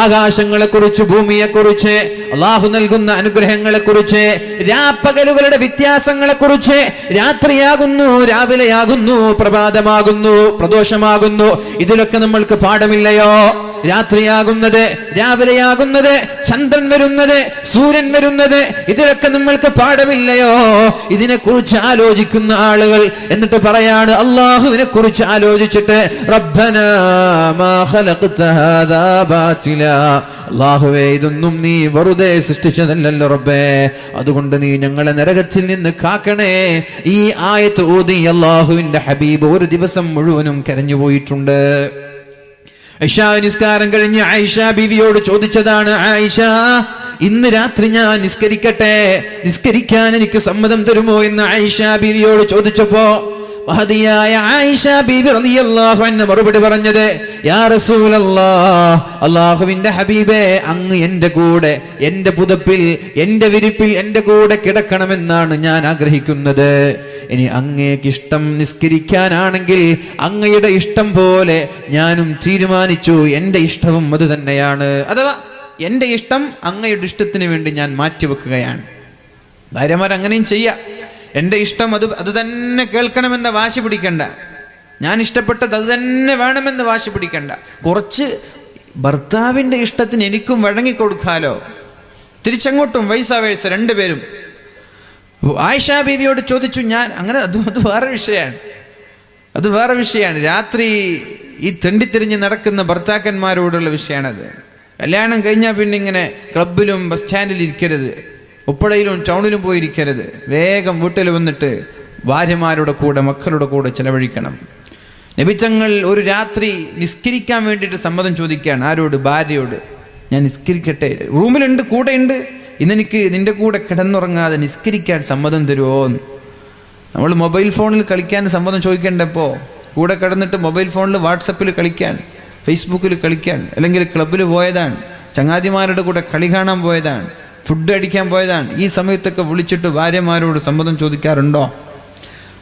ആകാശങ്ങളെ കുറിച്ച്, ഭൂമിയെ കുറിച്ച്, അള്ളാഹു നൽകുന്ന അനുഗ്രഹങ്ങളെ കുറിച്ച്, രാപ്പകലുകളുടെ വ്യത്യാസങ്ങളെ കുറിച്ച്, രാത്രിയാകുന്നു, രാവിലെയാകുന്നു, പ്രഭാതമാകുന്നു, പ്രദോഷമാകുന്നു, ഇതിലൊക്കെ നമ്മൾക്ക് പാഠമില്ലയോ? രാത്രിയാകുന്നത്, രാവിലെയാകുന്നത്, ചന്ദ്രൻ വരുന്നത്, സൂര്യൻ വരുന്നത്, ഇതിലൊക്കെ നമ്മൾക്ക് പാഠമില്ലയോ? ഇതിനെക്കുറിച്ച് ആലോചിക്കുന്ന ആളുകൾ എന്നിട്ട് പറയാണ്, അള്ളാഹുവിനെ കുറിച്ച് ആലോചിച്ചിട്ട്, റബ്ബനാ മാ ഖലഖത ഹാദാ ബാതിലാ, അള്ളാഹുവേ ഇതൊന്നും നീ വെറുതെ സൃഷ്ടിച്ചതല്ലല്ലോ റബ്ബേ, അതുകൊണ്ട് നീ ഞങ്ങളെ നരകത്തിൽ നിന്ന് കാക്കണേ. ഈ ആയത്ത് ഓതി അള്ളാഹുവിന്റെ ഹബീബ് ഒരു ദിവസം മുഴുവനും കരഞ്ഞുപോയിട്ടുണ്ട്. ഇശാ നിസ്കാരം കഴിഞ്ഞ് ആയിഷ ബീവിയോട് ചോദിച്ചതാണ്, ആയിഷ ഇന്ന് രാത്രി ഞാൻ നിസ്കരിക്കട്ടെ, നിസ്കരിക്കാൻ എനിക്ക് സമ്മതം തരുമോ എന്ന് ആയിഷ ബീവിയോട് ചോദിച്ചപ്പോ മഹദിയായ ആയിഷ ബീവി റളിയല്ലാഹു അൻഹ മറുപടി പറഞ്ഞത്, യാ റസൂലല്ലാഹ്, അല്ലാഹുവിന്റെ ഹബീബേ, അങ്ങ് എന്റെ കൂടെ, എന്റെ പുതപ്പിൽ, എന്റെ വിരിപ്പിൽ എന്റെ കൂടെ കിടക്കണമെന്നാണ് ഞാൻ ആഗ്രഹിക്കുന്നത്. ഇനി അങ്ങേക്ക് ഇഷ്ടം നിസ്കരിക്കാനാണെങ്കിൽ അങ്ങയുടെ ഇഷ്ടം പോലെ ഞാനും തീരുമാനിച്ചു, എന്റെ ഇഷ്ടവും അത് തന്നെയാണ്. അഥവാ എന്റെ ഇഷ്ടം അങ്ങയുടെ ഇഷ്ടത്തിന് വേണ്ടി ഞാൻ മാറ്റിവെക്കുകയാണ്. ഭാര്യമാർ അങ്ങനെയും ചെയ്യാം. എൻ്റെ ഇഷ്ടം അത് തന്നെ കേൾക്കണമെന്ന വാശി പിടിക്കണ്ട, ഞാൻ ഇഷ്ടപ്പെട്ടത് അത് തന്നെ വേണമെന്ന് വാശി പിടിക്കണ്ട. കുറച്ച് ഭർത്താവിൻ്റെ ഇഷ്ടത്തിന് എനിക്കും വഴങ്ങിക്കൊടുക്കാലോ, തിരിച്ചങ്ങോട്ടും വൈസാവേഴ്സ രണ്ടുപേരും. ആയിഷ ബീവിയോട് ചോദിച്ചു ഞാൻ, അങ്ങനെ അത് വേറെ വിഷയമാണ്, അത് വേറെ വിഷയമാണ്. രാത്രി ഈ തെണ്ടിത്തിരിഞ്ഞ് നടക്കുന്ന ഭർത്താക്കന്മാരോടുള്ള വിഷയമാണത്. കല്യാണം കഴിഞ്ഞാൽ പിന്നെ ഇങ്ങനെ ക്ലബിലും ബസ് സ്റ്റാൻഡിൽ ഇരിക്കരുത്, ഉപ്പടയിലും ടൗണിലും പോയിരിക്കരുത്. വേഗം വീട്ടിൽ വന്നിട്ട് ഭാര്യമാരുടെ കൂടെ, മക്കളുടെ കൂടെ ചെലവഴിക്കണം. നബിതങ്ങൾ ഒരു രാത്രി നിസ്കരിക്കാൻ വേണ്ടിയിട്ട് സമ്മതം ചോദിക്കുകയാണ്. ആരോട്? ഭാര്യയോട്. ഞാൻ നിസ്കരിക്കട്ടെ, റൂമിലുണ്ട്, കൂടെ ഉണ്ട്, ഇന്നെനിക്ക് നിന്റെ കൂടെ കിടന്നുറങ്ങാതെ നിസ്കരിക്കാൻ സമ്മതം തരുമോ? നമ്മൾ മൊബൈൽ ഫോണിൽ കളിക്കാൻ സമ്മതം ചോദിക്കേണ്ടപ്പോൾ കൂടെ കിടന്നിട്ട് മൊബൈൽ ഫോണിൽ വാട്സപ്പിൽ കളിക്കാൻ, ഫേസ്ബുക്കിൽ കളിക്കാൻ, അല്ലെങ്കിൽ ക്ലബിൽ പോയതാണ്, ചങ്ങാതിമാരുടെ കൂടെ കളി കാണാൻ പോയതാണ്, ഫുഡ് അടിക്കാൻ പോയതാണ്. ഈ സമയത്തൊക്കെ വിളിച്ചിട്ട് ഭാര്യമാരോട് സമ്മതം ചോദിക്കാറുണ്ടോ?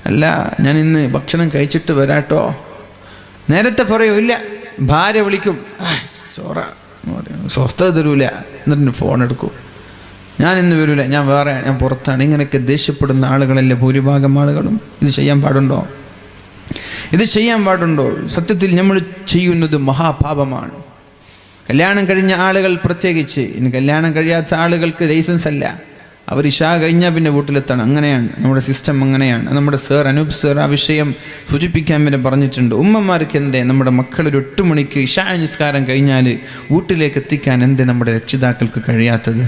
അല്ല, ഞാൻ ഇന്ന് ഭക്ഷണം കഴിച്ചിട്ട് വരാട്ടോ. നേരത്തെ പറയൂ, ഇല്ല. ഭാര്യ വിളിക്കും, ചോറ സ്വസ്ഥത തരൂല, എന്നിട്ട് ഫോൺ എടുക്കും, ഞാൻ ഇന്ന് വരൂല, ഞാൻ വേറെ, ഞാൻ പുറത്താണ്. ഇങ്ങനെയൊക്കെ ദേഷ്യപ്പെടുന്ന ആളുകളല്ലേ ഭൂരിഭാഗം ആളുകളും. ഇത് ചെയ്യാൻ പാടുണ്ടോ? ഇത് ചെയ്യാൻ പാടുണ്ടോ? സത്യത്തിൽ നമ്മൾ ചെയ്യുന്നത് മഹാപാപമാണ്. കല്യാണം കഴിഞ്ഞ ആളുകൾ പ്രത്യേകിച്ച്. ഇനി കല്യാണം കഴിയാത്ത ആളുകൾക്ക് ലൈസൻസ് അല്ല, അവർ ഇശാ കഴിഞ്ഞാൽ പിന്നെ വീട്ടിലെത്തണം. അങ്ങനെയാണ് നമ്മുടെ സിസ്റ്റം, അങ്ങനെയാണ്. നമ്മുടെ അനൂപ് സർ ആ വിഷയം സൂചിപ്പിക്കാൻ പിന്നെ പറഞ്ഞിട്ടുണ്ട്. ഉമ്മമാർക്ക് എന്തേ നമ്മുടെ മക്കളൊരു 8 മണിക്ക് ഇശാ നിസ്കാരം കഴിഞ്ഞാൽ വീട്ടിലേക്ക് എത്തിക്കാൻ എന്തേ നമ്മുടെ രക്ഷിതാക്കൾക്ക് കഴിയാത്തത്?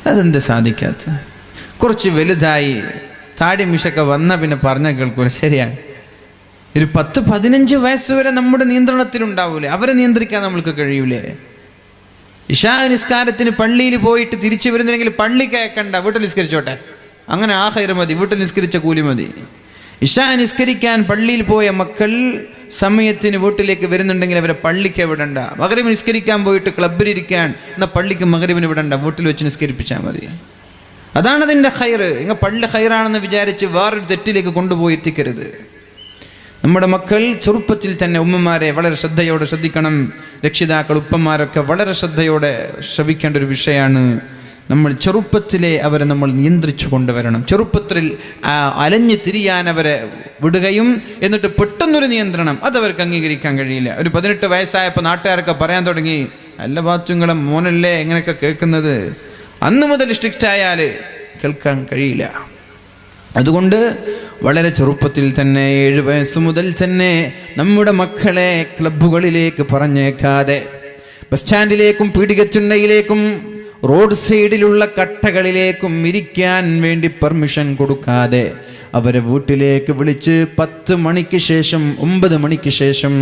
അതെന്താ സാധിക്കാത്തത്? കുറച്ച് വലുതായി താടി മിഷൊക്കെ വന്നാൽ പിന്നെ പറഞ്ഞാൽ കേൾക്കൂല. ശരിയാണ്, ഒരു 10-15 വയസ്സ് വരെ നമ്മുടെ നിയന്ത്രണത്തിലുണ്ടാവൂലേ, അവരെ നിയന്ത്രിക്കാൻ നമ്മൾക്ക് കഴിയൂലേ? ഇശാ നിസ്കാരത്തിന് പള്ളിയിൽ പോയിട്ട് തിരിച്ചു വരുന്നില്ലെങ്കിൽ പള്ളി കേൾക്കണ്ട, വീട്ടിൽ നിസ്കരിച്ചോട്ടെ, അങ്ങനെ ആ ഖൈർ മതി, വീട്ടിൽ നിസ്കരിച്ച കൂലി മതി. ഇശാ നിസ്കരിക്കാൻ പള്ളിയിൽ പോയ മക്കൾ സമയത്തിന് വീട്ടിലേക്ക് വരുന്നുണ്ടെങ്കിൽ അവരെ പള്ളിക്ക് വിടണ്ട. മഗ്രിബ് നിസ്കരിക്കാൻ പോയിട്ട് ക്ലബ്ബിലിരിക്കാൻ, എന്നാൽ പള്ളിക്ക് മഗ്രിബിന് വിടണ്ട, വീട്ടിൽ വെച്ച് നിസ്കരിപ്പിച്ചാൽ മതി. അതാണ് അതിൻ്റെ ഖൈർ. ഇങ്ങനെ പള്ളി ഖൈറാണെന്ന് വിചാരിച്ച് വേറൊരു തെറ്റിലേക്ക് കൊണ്ടുപോയി എത്തിക്കരുത്. നമ്മുടെ മക്കൾ ചെറുപ്പത്തിൽ തന്നെ, ഉമ്മമാരെ വളരെ ശ്രദ്ധയോടെ ശ്രദ്ധിക്കണം. രക്ഷിതാക്കൾ, ഉപ്പന്മാരൊക്കെ വളരെ ശ്രദ്ധയോടെ ശ്രവിക്കേണ്ട ഒരു വിഷയമാണ്. നമ്മൾ ചെറുപ്പത്തിലെ അവരെ നമ്മൾ നിയന്ത്രിച്ചു കൊണ്ടുവരണം. ചെറുപ്പത്തിൽ അലഞ്ഞു തിരിയാൻ അവരെ വിടുകയും എന്നിട്ട് പെട്ടെന്നൊരു നിയന്ത്രണം അതവർക്ക് അംഗീകരിക്കാൻ കഴിയില്ല. ഒരു 18 വയസ്സായപ്പോൾ നാട്ടുകാരൊക്കെ പറയാൻ തുടങ്ങി, അല്ല ബാത്തുങ്ങളെ മോനല്ലേ എങ്ങനെയൊക്കെ കേൾക്കുന്നത്. അന്ന് മുതൽ സ്ട്രിക്റ്റ് ആയാൽ കേൾക്കാൻ കഴിയില്ല. അതുകൊണ്ട് വളരെ ചെറുപ്പത്തിൽ തന്നെ, 7 വയസ്സ് മുതൽ തന്നെ നമ്മുടെ മക്കളെ ക്ലബ്ബുകളിലേക്ക് പറഞ്ഞേക്കാതെ, ബസ് സ്റ്റാൻഡിലേക്കും പീടികച്ചുണ്ടയിലേക്കും റോഡ് സൈഡിലുള്ള കട്ടകളിലേക്കും ഇരിക്കാൻ വേണ്ടി പെർമിഷൻ കൊടുക്കാതെ അവരെ വീട്ടിലേക്ക് വിളിച്ച് 10 മണിക്ക് ശേഷം 9 മണിക്ക് ശേഷം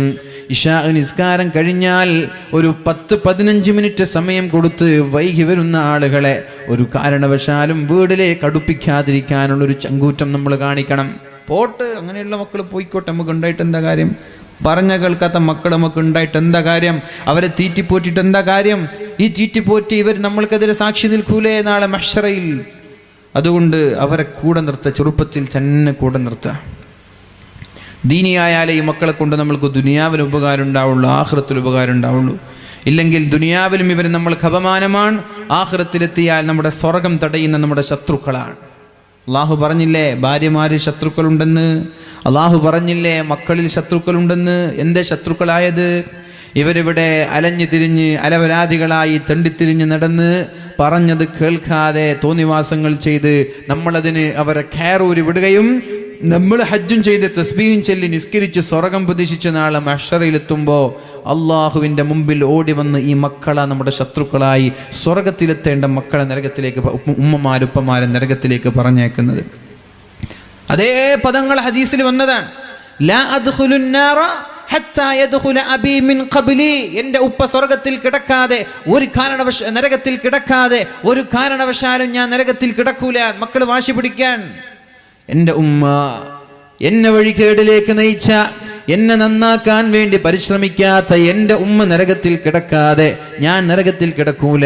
ഇശാ നിസ്കാരം കഴിഞ്ഞാൽ ഒരു 10-15 മിനിറ്റ് സമയം കൊടുത്ത് വൈകി വരുന്ന ആളുകളെ ഒരു കാരണവശാലും വീട്ടിലേക്ക് അടുപ്പിക്കാതിരിക്കാനുള്ളൊരു ചങ്കൂറ്റം നമ്മൾ കാണിക്കണം. പോട്ട് അങ്ങനെയുള്ള മക്കൾ പോയിക്കോട്ടെ, നമുക്ക് ഉണ്ടായിട്ട് എന്താ കാര്യം? പറഞ്ഞ കേൾക്കാത്ത മക്കൾ നമുക്ക് ഉണ്ടായിട്ട് എന്താ കാര്യം? അവരെ തീറ്റിപ്പോറ്റിട്ട് എന്താ കാര്യം? ഈ തീറ്റിപ്പോറ്റി ഇവർ നമ്മൾക്കെതിരെ സാക്ഷി നിൽക്കൂലേ നാളെ മഹ്ശറയിൽ? അതുകൊണ്ട് അവരെ കൂടെ നിർത്തുക, ചെറുപ്പത്തിൽ തന്നെ കൂടെ നിർത്തുക. ദീനിയായാലേ ഈ മക്കളെ കൊണ്ട് നമ്മൾക്ക് ദുനിയാവിന് ഉപകാരം ഉണ്ടാവുള്ളൂ, ആഖിറത്തിൽ ഉപകാരം ഉണ്ടാവുള്ളൂ. ഇല്ലെങ്കിൽ ദുനിയാവിലും ഇവർ നമ്മൾക്ക് അപമാനമാണ്, ആഖിറത്തിലെത്തിയാൽ നമ്മുടെ സ്വർഗം തടയുന്ന നമ്മുടെ ശത്രുക്കളാണ്. അള്ളാഹു പറഞ്ഞില്ലേ ഭാര്യമാരിൽ ശത്രുക്കളുണ്ടെന്ന്? അള്ളാഹു പറഞ്ഞില്ലേ മക്കളിൽ ശത്രുക്കളുണ്ടെന്ന്? എന്തേ ശത്രുക്കളായത്? ഇവരിവിടെ അലഞ്ഞു തിരിഞ്ഞ് അലവരാധികളായി തെണ്ടിത്തിരിഞ്ഞ് നടന്ന് പറഞ്ഞത് കേൾക്കാതെ തോന്നിവാസങ്ങൾ ചെയ്ത് നമ്മളതിന് അവരെ കയറൂരി വിടുകയും നമ്മൾ ഹജ്ജും ചെയ്ത് തസ്ബീഹും ചൊല്ലി നിസ്കരിച്ച് സ്വർഗം പ്രതീക്ഷിച്ച നാളെ മഹ്ശറയിലെത്തുമ്പോൾ അള്ളാഹുവിൻ്റെ മുമ്പിൽ ഓടി വന്ന് ഈ മക്കളെ നമ്മുടെ ശത്രുക്കളായി സ്വർഗത്തിലെത്തേണ്ട മക്കളെ നരകത്തിലേക്ക്, ഉമ്മമാരുപ്പമാരെ നരകത്തിലേക്ക് പറഞ്ഞേക്കുന്നത്. അതേ പദങ്ങൾ ഹദീസിൽ വന്നതാണ്. ലാ അദ്ഖുലുൻ നാറ ഹത്താ യദ്ഖുല അബീ മിൻ ഖബ്ലി. എൻ്റെ ഉപ്പ സ്വർഗത്തിൽ കിടക്കാതെ നരകത്തിൽ കിടക്കാതെ ഒരു കാരണവശാലും ഞാൻ നരകത്തിൽ കിടക്കൂല. മക്കൾ വാശി പിടിക്കാൻ, എൻ്റെ ഉമ്മ എന്നെ വഴികേടിലേക്ക് നയിച്ച, എന്നെ നന്നാക്കാൻ വേണ്ടി പരിശ്രമിക്കാത്ത എൻ്റെ ഉമ്മ നരകത്തിൽ കിടക്കാതെ ഞാൻ നരകത്തിൽ കിടക്കൂല.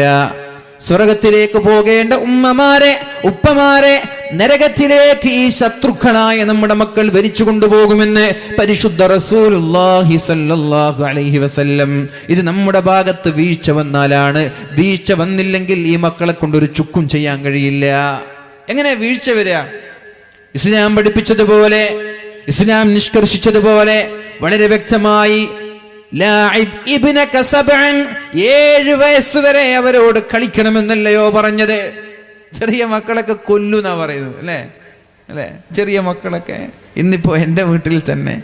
സ്വർഗത്തിലേക്ക് പോകേണ്ട ഉമ്മമാരെ ഉപ്പമാരെ നരകത്തിലേക്ക് ഈ ശത്രുക്കളായ നമ്മുടെ മക്കൾ വലിച്ചു കൊണ്ടുപോകുമെന്ന് പരിശുദ്ധ റസൂലുള്ളാഹി സ്വല്ലല്ലാഹു അലൈഹി വസല്ലം. ഇത് നമ്മുടെ ഭാഗത്ത് വീഴ്ച വന്നാലാണ്. വീഴ്ച വന്നില്ലെങ്കിൽ ഈ മക്കളെ കൊണ്ടൊരു ചുക്കും ചെയ്യാൻ കഴിയില്ല. എങ്ങനെ വീഴ്ച വരിക? ഇസ്ലാം പഠിപ്പിച്ചതുപോലെ, ഇസ്ലാം നിഷ്കർഷിച്ചതുപോലെ വളരെ വ്യക്തമായി 7 വയസ്സ് വരെ അവരോട് കളിക്കണമെന്നല്ലയോ പറഞ്ഞത്? ചെറിയ മക്കളൊക്കെ കൊല്ലുന്നാ പറയുന്നത് അല്ലേ? ചെറിയ മക്കളൊക്കെ. ഇന്നിപ്പോൾ എൻ്റെ വീട്ടിൽ തന്നെ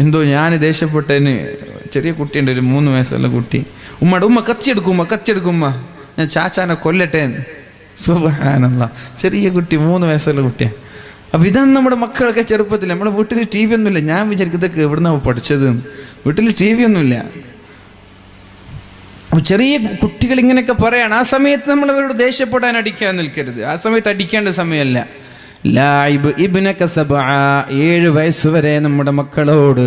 എന്തോ ഞാൻ ദേഷ്യപ്പെട്ടതിന് ചെറിയ കുട്ടിയുണ്ട്, ഒരു 3 വയസ്സുള്ള കുട്ടി. ഉമ്മ കത്തിയെടുക്കുമ്മ ഞാൻ ചാച്ചാനെ കൊല്ലട്ടെ. സുബ്ഹാനല്ലാഹ്, ചെറിയ കുട്ടി, 3 വയസ്സുള്ള കുട്ടിയാണ്. അപ്പം ഇതാണ് നമ്മുടെ മക്കളൊക്കെ ചെറുപ്പത്തിൽ. നമ്മുടെ വീട്ടിൽ ടി വി ഒന്നുമില്ല. ഞാൻ വിചാരിക്കും ഇതൊക്കെ എവിടുന്നാണ് പഠിച്ചത്? വീട്ടിൽ ടി വി ഒന്നുമില്ല. അപ്പോൾ ചെറിയ കുട്ടികൾ ഇങ്ങനെയൊക്കെ പറയാണ്. ആ സമയത്ത് നമ്മൾ അവരോട് ദേഷ്യപ്പെടാൻ അടിക്കാൻ നിൽക്കരുത്. ആ സമയത്ത് അടിക്കേണ്ട സമയമല്ല. ലായിബ് ഇബ്നക സബഅ, 7 വയസ്സ് വരെ നമ്മുടെ മക്കളോട്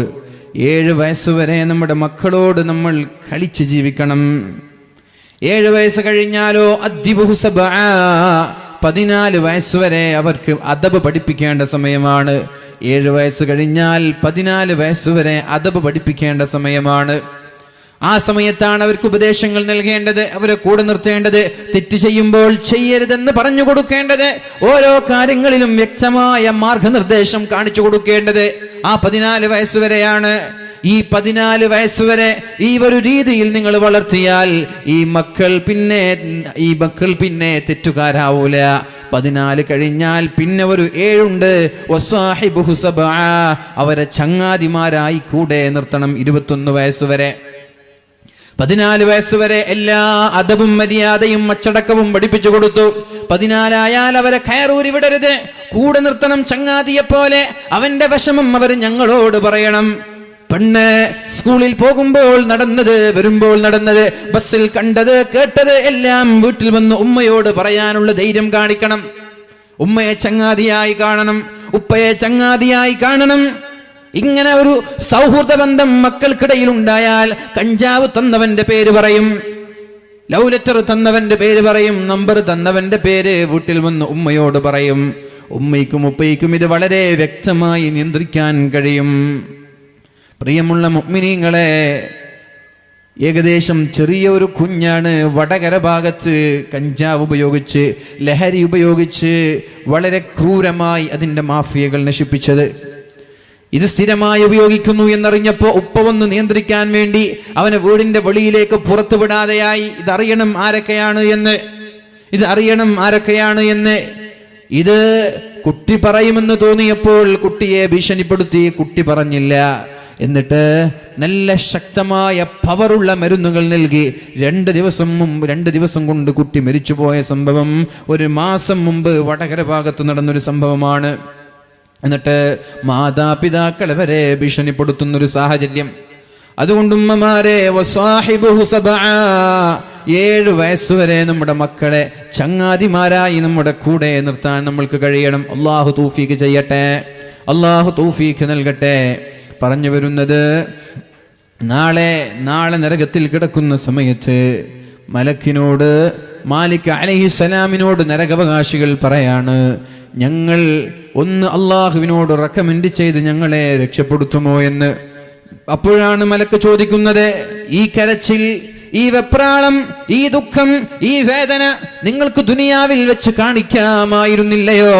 7 വയസ്സ് വരെ നമ്മുടെ മക്കളോട് നമ്മൾ കളിച്ച് ജീവിക്കണം. 7 വയസ്സ് കഴിഞ്ഞാലോ അദ്ദിബുഹു സബഅ, 14 വയസ്സ് വരെ അവർക്ക് അദബ് പഠിപ്പിക്കേണ്ട സമയമാണ്. 7 വയസ്സ് കഴിഞ്ഞാൽ 14 വയസ്സ് വരെ അദബ് പഠിപ്പിക്കേണ്ട സമയമാണ്. ആ സമയത്താണ് അവർക്ക് ഉപദേശങ്ങൾ നൽകേണ്ടത്, അവരെ കൂടെ നിർത്തേണ്ടത്, തെറ്റ് ചെയ്യുമ്പോൾ ചെയ്യരുതെന്ന് പറഞ്ഞു കൊടുക്കേണ്ടത്, ഓരോ കാര്യങ്ങളിലും വ്യക്തമായ മാർഗനിർദ്ദേശം കാണിച്ചു കൊടുക്കേണ്ടത് ആ 14 വയസ്സ് വരെയാണ്. ഈ 14 വയസ്സ് വരെ ഈ ഒരു രീതിയിൽ നിങ്ങൾ വളർത്തിയാൽ ഈ മക്കൾ പിന്നെ തെറ്റുകാരാവൂല. 14 കഴിഞ്ഞാൽ പിന്നെ ഒരു 7 ഉണ്ട്. വസ്വാഹിബുഹു സബഅ, അവരെ ചങ്ങാതിമാരായി കൂടെ നിർത്തണം. 21 വയസ്സ് വരെ, 14 വയസ്സ് വരെ എല്ലാ അദബും മര്യാദയും അച്ചടക്കവും പഠിപ്പിച്ചു കൊടുത്തു. 14 ആയാൽ അവരെ കയറൂരി വിടരുത്, കൂടെ നിർത്തണം ചങ്ങാതിയെ പോലെ. അവന്റെ വിഷമം അവർ ഞങ്ങളോട് പറയണം. പെണ്ണ് സ്കൂളിൽ പോകുമ്പോൾ നടന്നത്, വരുമ്പോൾ നടന്നത്, ബസ്സിൽ കണ്ടത് കേട്ടത് എല്ലാം വീട്ടിൽ വന്ന് ഉമ്മയോട് പറയാനുള്ള ധൈര്യം കാണിക്കണം. ഉമ്മയെ ചങ്ങാതിയായി കാണണം, ഉപ്പയെ ചങ്ങാതിയായി കാണണം. ഇങ്ങനെ ഒരു സൗഹൃദ ബന്ധം മക്കൾക്കിടയിൽ ഉണ്ടായാൽ കഞ്ചാവ് തന്നവന്റെ പേര് പറയും, ലവ് ലെറ്റർ തന്നവന്റെ പേര് പറയും, നമ്പർ തന്നവന്റെ പേര് വീട്ടിൽ വന്ന് ഉമ്മയോട് പറയും. ഉമ്മയ്ക്കും ഉപ്പയ്ക്കും ഇത് വളരെ വ്യക്തമായി നിയന്ത്രിക്കാൻ കഴിയും. പ്രിയമുള്ള മുഅ്മിനീങ്ങളെ, ഏകദേശം ചെറിയ ഒരു കുഞ്ഞാണ് വടകര ഭാഗത്ത് കഞ്ചാവ് ഉപയോഗിച്ച്, ലഹരി ഉപയോഗിച്ച് വളരെ ക്രൂരമായി അതിൻ്റെ മാഫിയകൾ നശിപ്പിച്ചത്. ഇത് സ്ഥിരമായി ഉപയോഗിക്കുന്നു എന്നറിഞ്ഞപ്പോൾ ഉപ്പ വന്ന് നിയന്ത്രിക്കാൻ വേണ്ടി അവനെ വീടിന്റെ വെളിയിലേക്ക് പുറത്തു വിടാതെയായി. ഇതറിയണം ആരൊക്കെയാണ് എന്ന്. ഇത് കുട്ടി പറയുമെന്ന് തോന്നിയപ്പോൾ കുട്ടിയെ ഭീഷണിപ്പെടുത്തി. കുട്ടി പറഞ്ഞില്ല. എന്നിട്ട് നല്ല ശക്തമായ പവറുള്ള മരുന്നുകൾ നൽകി 2 ദിവസം കൊണ്ട് കുട്ടി മരിച്ചുപോയ സംഭവം 1 മാസം മുമ്പ് വടകര ഭാഗത്ത് നടന്നൊരു സംഭവമാണ്. എന്നിട്ട് മാതാപിതാക്കളെ വരെ ഭീഷണിപ്പെടുത്തുന്നൊരു സാഹചര്യം. അതുകൊണ്ട് ഉമ്മമാരെ, വസാഹിബുഹു സബഅ, 7 വയസ്സ് വരെ നമ്മുടെ മക്കളെ ചങ്ങാതിമാരായി നമ്മുടെ കൂടെ നിർത്താൻ നമ്മൾക്ക് കഴിയണം. അല്ലാഹു തൗഫീഖ് ചെയ്യട്ടെ, അല്ലാഹു തൗഫീഖ് നൽകട്ടെ. പറഞ്ഞു വരുന്നത്, നാളെ നരകത്തിൽ കിടക്കുന്ന സമയത്ത് മലക്കിനോട്, മാലിക് അലൈഹിസ്സലാമിനോട് നരകാവകാശികൾ പറയാണ്, ഞങ്ങൾ ഒന്ന് അള്ളാഹുവിനോട് റെക്കമെൻഡ് ചെയ്ത് ഞങ്ങളെ രക്ഷപ്പെടുത്തുമോ എന്ന്. അപ്പോഴാണ് മലക്ക് ചോദിക്കുന്നത്, ഈ കരച്ചിൽ, ഈ വെപ്രാളം, ഈ ദുഃഖം, ഈ വേദന നിങ്ങൾക്ക് ദുനിയാവിൽ വെച്ച് കാണിക്കാമായിരുന്നില്ലയോ?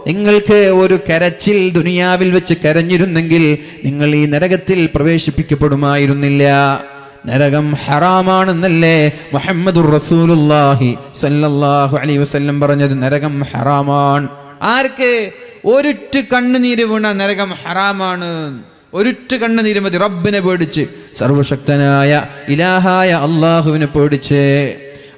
നിങ്ങൾക്ക് ഒരു കരച്ചിൽ ദുനിയാവിൽ വെച്ച് കരഞ്ഞിരുന്നെങ്കിൽ നിങ്ങൾ ഈ നരകത്തിൽ പ്രവേശിപ്പിക്കപ്പെടുമായിരുന്നില്ല. നരകം ഹറാമാണെന്നല്ലേ മുഹമ്മദുർ റസൂലുള്ളാഹി സല്ലല്ലാഹു അലൈഹി വസല്ലം പറഞ്ഞത്? നരകം ഹറാമാണ്. ആർക്ക്? ഒരിറ്റ് കണ്ണുനീര് വീണ നരകം ഹറാമാണ്. ഒരിറ്റ് കണ്ണുനീര് മതി. റബ്ബിനെ പേടിച്ച്, സർവശക്തനായ ഇലാഹായ അള്ളാഹുവിനെ പേടിച്ച്.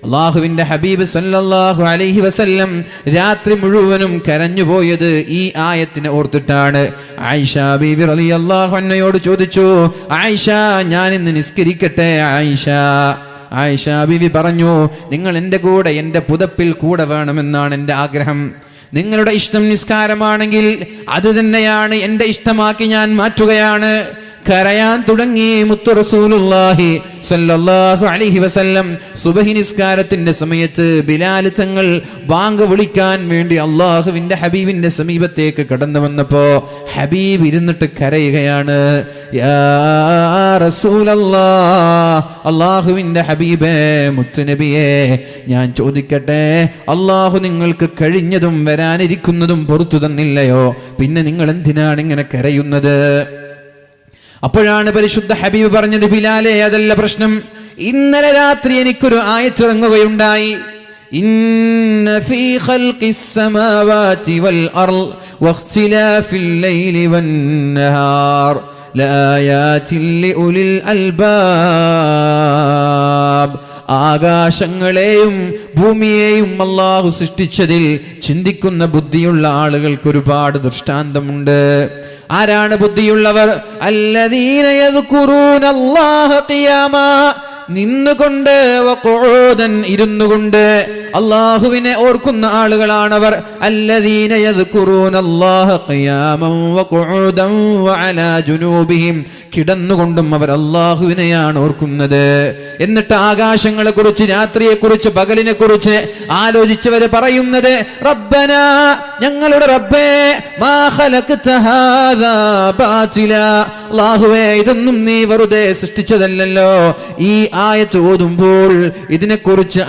അള്ളാഹുവിന്റെ ഹബീബ് സല്ലല്ലാഹു അലൈഹി വസല്ലം രാത്രി മുഴുവനും കരഞ്ഞുപോയത് ഈ ആയത്തിനെ ഓർത്തിട്ടാണ്. ആയിഷ ബീബി റളിയല്ലാഹു അൻഹയോട് ചോദിച്ചു, ആയിഷ, ഞാൻ ഇന്ന് നിസ്കരിക്കട്ടെ? ആയിഷ ബീബി പറഞ്ഞു, നിങ്ങൾ എൻ്റെ കൂടെ, എൻ്റെ പുതപ്പിൽ കൂടെ വേണമെന്നാണ് എൻ്റെ ആഗ്രഹം. നിങ്ങളുടെ ഇഷ്ടം നിസ്കാരമാണെങ്കിൽ അത് തന്നെയാണ് എൻ്റെ ഇഷ്ടമാക്കി ഞാൻ മാറ്റുകയാണ്. കരയാൻ തുടങ്ങി മുത്തു റസൂലുള്ളാഹി സല്ലല്ലാഹു അലൈഹി വസല്ലം. സുബഹി നിസ്കാരത്തിന്റെ സമയത്ത് ബിലാൽ തങ്ങൾ ബാങ്ക് വിളിക്കാൻ വേണ്ടി അള്ളാഹുവിന്റെ ഹബീബിന്റെ സമീപത്തേക്ക് കടന്നു വന്നപ്പോ ഹബീബ് ഇരുന്നിട്ട് കരയുകയാണ്, യാ റസൂലല്ലാഹ്, അള്ളാഹുവിന്റെ ഹബീബേ, മുത്തുനബിയേ, ഞാൻ ചോദിക്കട്ടെ, അള്ളാഹു നിങ്ങൾക്ക് കഴിഞ്ഞതും വരാനിരിക്കുന്നതും പുറത്തു തന്നില്ലയോ? പിന്നെ നിങ്ങൾ എന്തിനാണ് ഇങ്ങനെ കരയുന്നത്? അപ്പോഴാണ് പരിശുദ്ധ ഹബീബ് പറഞ്ഞത്, ബിലാലെ, അതല്ല പ്രശ്നം. ഇന്നലെ രാത്രി എനിക്കൊരു ആയത്ത് ഇറങ്ങുകയുണ്ടായി. ഇന്ന ഫീ ഖൽഖിസ് സമാവാതി വൽ അർള് വഖ്തിലാഫിൽ ലൈലി വന്നഹാർ ലആയാതിൻ ലിഉലിൽ അൽബാബ്. ആകാശങ്ങളെയും ഭൂമിയെയും അല്ലാഹു സൃഷ്ടിച്ചതിൽ ചിന്തിക്കുന്ന ബുദ്ധിയുള്ള ആളുകൾക്ക് ഒരുപാട് ദൃഷ്ടാന്തമുണ്ട്. ആരാണ് ബുദ്ധിയുള്ളവർ? അല്ലദീന യദ്കുറൂനല്ലാഹ ഖിയാമാ, നിന്നുകൊണ്ട്, വഖുഊദൻ, ഇരുന്നുകൊണ്ട് അല്ലാഹുവിനെ ഓർക്കുന്ന ആളുകളാണവർ. അല്ലദീന യദ്കുറൂനല്ലാഹ ഖിയാമൻ വഖുഊദൻ വഅലാ ജുനൂബിഹിം, കിടന്നുകൊണ്ടും അവർ അല്ലാഹുവിനെയാണ് ഓർക്കുന്നത്. എന്നിട്ട് ആകാശങ്ങളെ കുറിച്ച്, രാത്രിയെ കുറിച്ച്, പകലിനെ കുറിച്ച് ആലോചിച്ചവര് പറയുന്നത്, റബ്ബനാ, ഞങ്ങളുടെ റബ്ബേ, മാ ഖലഖ്ത ഹാദാ ബാതിലാ, അല്ലാഹുവേ, ഇതൊന്നും നീ വെറുതെ സൃഷ്ടിച്ചതല്ലല്ലോ. ഈ ആയത്ത് ഓതുമ്പോൾ ഇതിനെക്കുറിച്ച്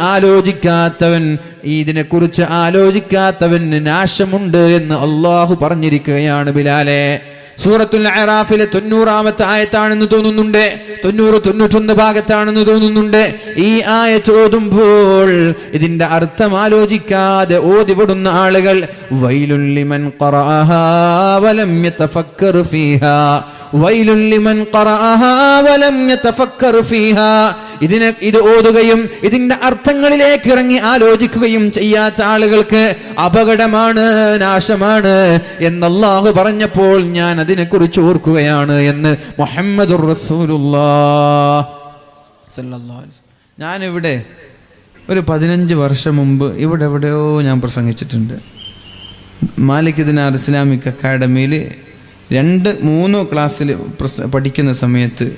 ആലോചിക്കാത്തവന് നാശമുണ്ട് എന്ന് അല്ലാഹു പറഞ്ഞിരിക്കുകയാണ്. ബിലാലെ, സൂറത്തുൽ അറാഫിലെ 90-ാമത്തെ ആയത്താണെന്ന് തോന്നുന്നുണ്ട്, 90-91 ഭാഗത്താണെന്ന് തോന്നുന്നുണ്ട്. ഈ ആയത്ത് ഓതുമ്പോൾ ഇതിന്റെ അർത്ഥം ആലോചിക്കാതെ ഓതിവിടുന്ന ആളുകൾ, വൈലുൽ ലിമൻ ഖറഅഹാ വലം യതഫക്കർ ഫീഹാ, വൈലുൽ ലിമൻ ഖറഅഹാ വലം യതഫക്കർ ഫീഹാ. ഇത് ഓതുകയും ഇതിന്റെ അർത്ഥങ്ങളിലേക്ക് ഇറങ്ങി ആലോചിക്കുകയും ചെയ്യാത്ത ആളുകൾക്ക് അപകടമാണ്, നാശമാണ് എന്ന് അല്ലാഹു പറഞ്ഞപ്പോൾ ഞാൻ അതിനെക്കുറിച്ച് ഓർക്കുകയാണ് എന്ന് മുഹമ്മദുർ റസൂലുള്ളാഹ് സല്ലല്ലാഹു അലൈഹി വസല്ലം. ഞാനിവിടെ ഒരു 15 വർഷം മുമ്പ് ഇവിടെ എവിടെയോ ഞാൻ പ്രസംഗിച്ചിട്ടുണ്ട്. മാലിക് ദിനാർ ഇസ്ലാമിക് അക്കാഡമിയിൽ 2-3 ക്ലാസ്സിൽ പഠിക്കുന്ന സമയത്ത്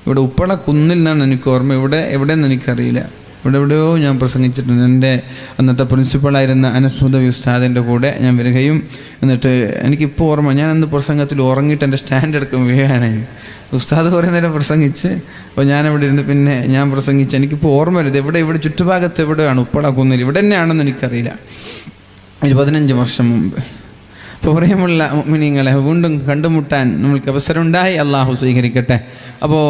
ഇവിടെ ഉപ്പള കുന്നിൽ നിന്നാണ് എനിക്ക് ഓർമ്മ, ഇവിടെ എവിടെയെന്ന് എനിക്കറിയില്ല, ഇവിടെ എവിടെയോ ഞാൻ പ്രസംഗിച്ചിട്ടുണ്ട്. എൻ്റെ അന്നത്തെ പ്രിൻസിപ്പളായിരുന്ന അനസ്മുദവി ഉസ്താദിൻ്റെ കൂടെ ഞാൻ വരികയും, എന്നിട്ട് എനിക്കിപ്പോൾ ഓർമ്മ, ഞാൻ അന്ന് പ്രസംഗത്തിൽ ഉറങ്ങിയിട്ട് എൻ്റെ സ്റ്റാൻഡ് എടുക്കും വീഴാനായി. ഉസ്താദ് കുറേ നേരം പ്രസംഗിച്ച്, അപ്പോൾ ഞാനവിടെ ഇരുന്ന് പിന്നെ ഞാൻ പ്രസംഗിച്ച്, എനിക്കിപ്പോൾ ഓർമ്മ വരുത് ഇവിടെ ചുറ്റുഭാഗത്ത് എവിടെയാണ്, ഉപ്പള കുന്നിൽ ഇവിടെ തന്നെയാണെന്ന് എനിക്കറിയില്ല. ഒരു 15 വർഷം മുമ്പ്. അപ്പോൾ പ്രിയമുള്ള മുഅ്മിനീങ്ങളെ, വീണ്ടും കണ്ടുമുട്ടാൻ നമ്മൾക്ക് അവസരമുണ്ടായി, അള്ളാഹു സ്വീകരിക്കട്ടെ. അപ്പോൾ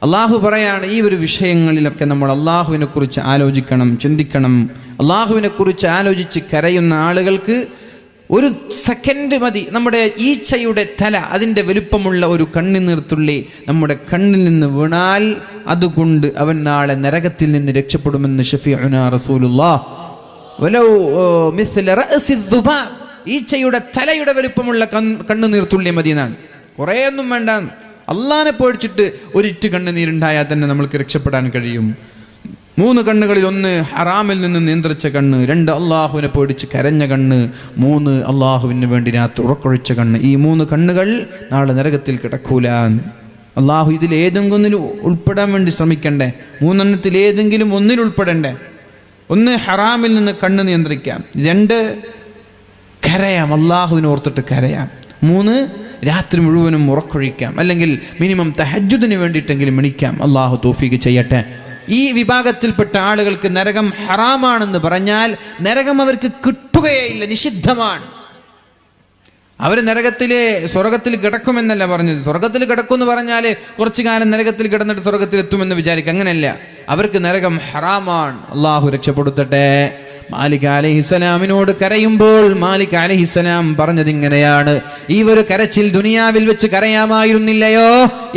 അള്ളാഹു പറയാണ്, ഈ ഒരു വിഷയങ്ങളിലൊക്കെ നമ്മൾ അള്ളാഹുവിനെ കുറിച്ച് ആലോചിക്കണം, ചിന്തിക്കണം. അള്ളാഹുവിനെ കുറിച്ച് ആലോചിച്ച് കരയുന്ന ആളുകൾക്ക് ഒരു സെക്കൻഡ് മതി. നമ്മുടെ ഈച്ചയുടെ തല, അതിൻ്റെ വലുപ്പമുള്ള ഒരു കണ്ണുനീർത്തുള്ളി നമ്മുടെ കണ്ണിൽ നിന്ന് വീണാൽ അതുകൊണ്ട് അവൻ നാളെ നരകത്തിൽ നിന്ന് രക്ഷപ്പെടുമെന്ന് ശഫീഉനാ റസൂലുള്ളാഹ്. വലൗ മിസ്ല റഅസി ദുബാബ്, ഈച്ചയുടെ തലയുടെ വലുപ്പമുള്ള കണ്ണുനീർത്തുള്ളി മതി എന്നാണ്. കുറേയൊന്നും വേണ്ട. അള്ളാഹിനെ പേടിച്ചിട്ട് ഒരിറ്റ് കണ്ണുനീരുണ്ടായാൽ തന്നെ നമ്മൾക്ക് രക്ഷപ്പെടാൻ കഴിയും. 3 കണ്ണുകളിൽ 1 ഹറാമിൽ നിന്ന് നിയന്ത്രിച്ച കണ്ണ്, 2 അള്ളാഹുവിനെ പേടിച്ച് കരഞ്ഞ കണ്ണ്, 3 അള്ളാഹുവിന് വേണ്ടി രാത്രി ഉറക്കൊഴിച്ച കണ്ണ്. ഈ 3 കണ്ണുകൾ നാളെ നരകത്തിൽ കിടക്കൂല. അള്ളാഹു ഇതിൽ ഏതെങ്കിലും ഉൾപ്പെടാൻ വേണ്ടി ശ്രമിക്കണ്ടേ? 3 എണ്ണത്തിൽ ഏതെങ്കിലും ഒന്നിൽ ഉൾപ്പെടണ്ടേ? 1 ഹറാമിൽ നിന്ന് കണ്ണ് നിയന്ത്രിക്കാം, 2 കരയാം, അള്ളാഹുവിനെ ഓർത്തിട്ട് കരയാം, 3 രാത്രി മുഴുവനും ഉറക്കൊഴിക്കാം, അല്ലെങ്കിൽ മിനിമം തഹജ്ജുദിന് വേണ്ടിയിട്ടെങ്കിലും എണീക്കാം. അള്ളാഹു തൗഫീഖ് ചെയ്യട്ടെ. ഈ വിഭാഗത്തിൽപ്പെട്ട ആളുകൾക്ക് നരകം ഹറാമാണെന്ന് പറഞ്ഞാൽ നരകം അവർക്ക് കിട്ടുകയില്ല, നിഷിദ്ധമാണ്. അവർ സ്വർഗത്തിൽ കിടക്കുമെന്നല്ല പറഞ്ഞത്. സ്വർഗത്തിൽ കിടക്കുമെന്ന് പറഞ്ഞാൽ കുറച്ചു കാലം നരകത്തിൽ കിടന്നിട്ട് സ്വർഗത്തിൽ എത്തുമെന്ന് വിചാരിക്കും. അങ്ങനെയല്ല, അവർക്ക് നരകം ഹറാമാണ്. അള്ളാഹു രക്ഷപ്പെടുത്തട്ടെ. മാലിക് അലൈഹിസ്സലാമിനോട് കരയുമ്പോൾ മാലിക് അലൈഹിസ്സലാം പറഞ്ഞത് ഇങ്ങനെയാണ്: ഈ ഒരു കരച്ചിൽ ദുനിയാവിൽ വെച്ച് കരയാമായിരുന്നില്ലയോ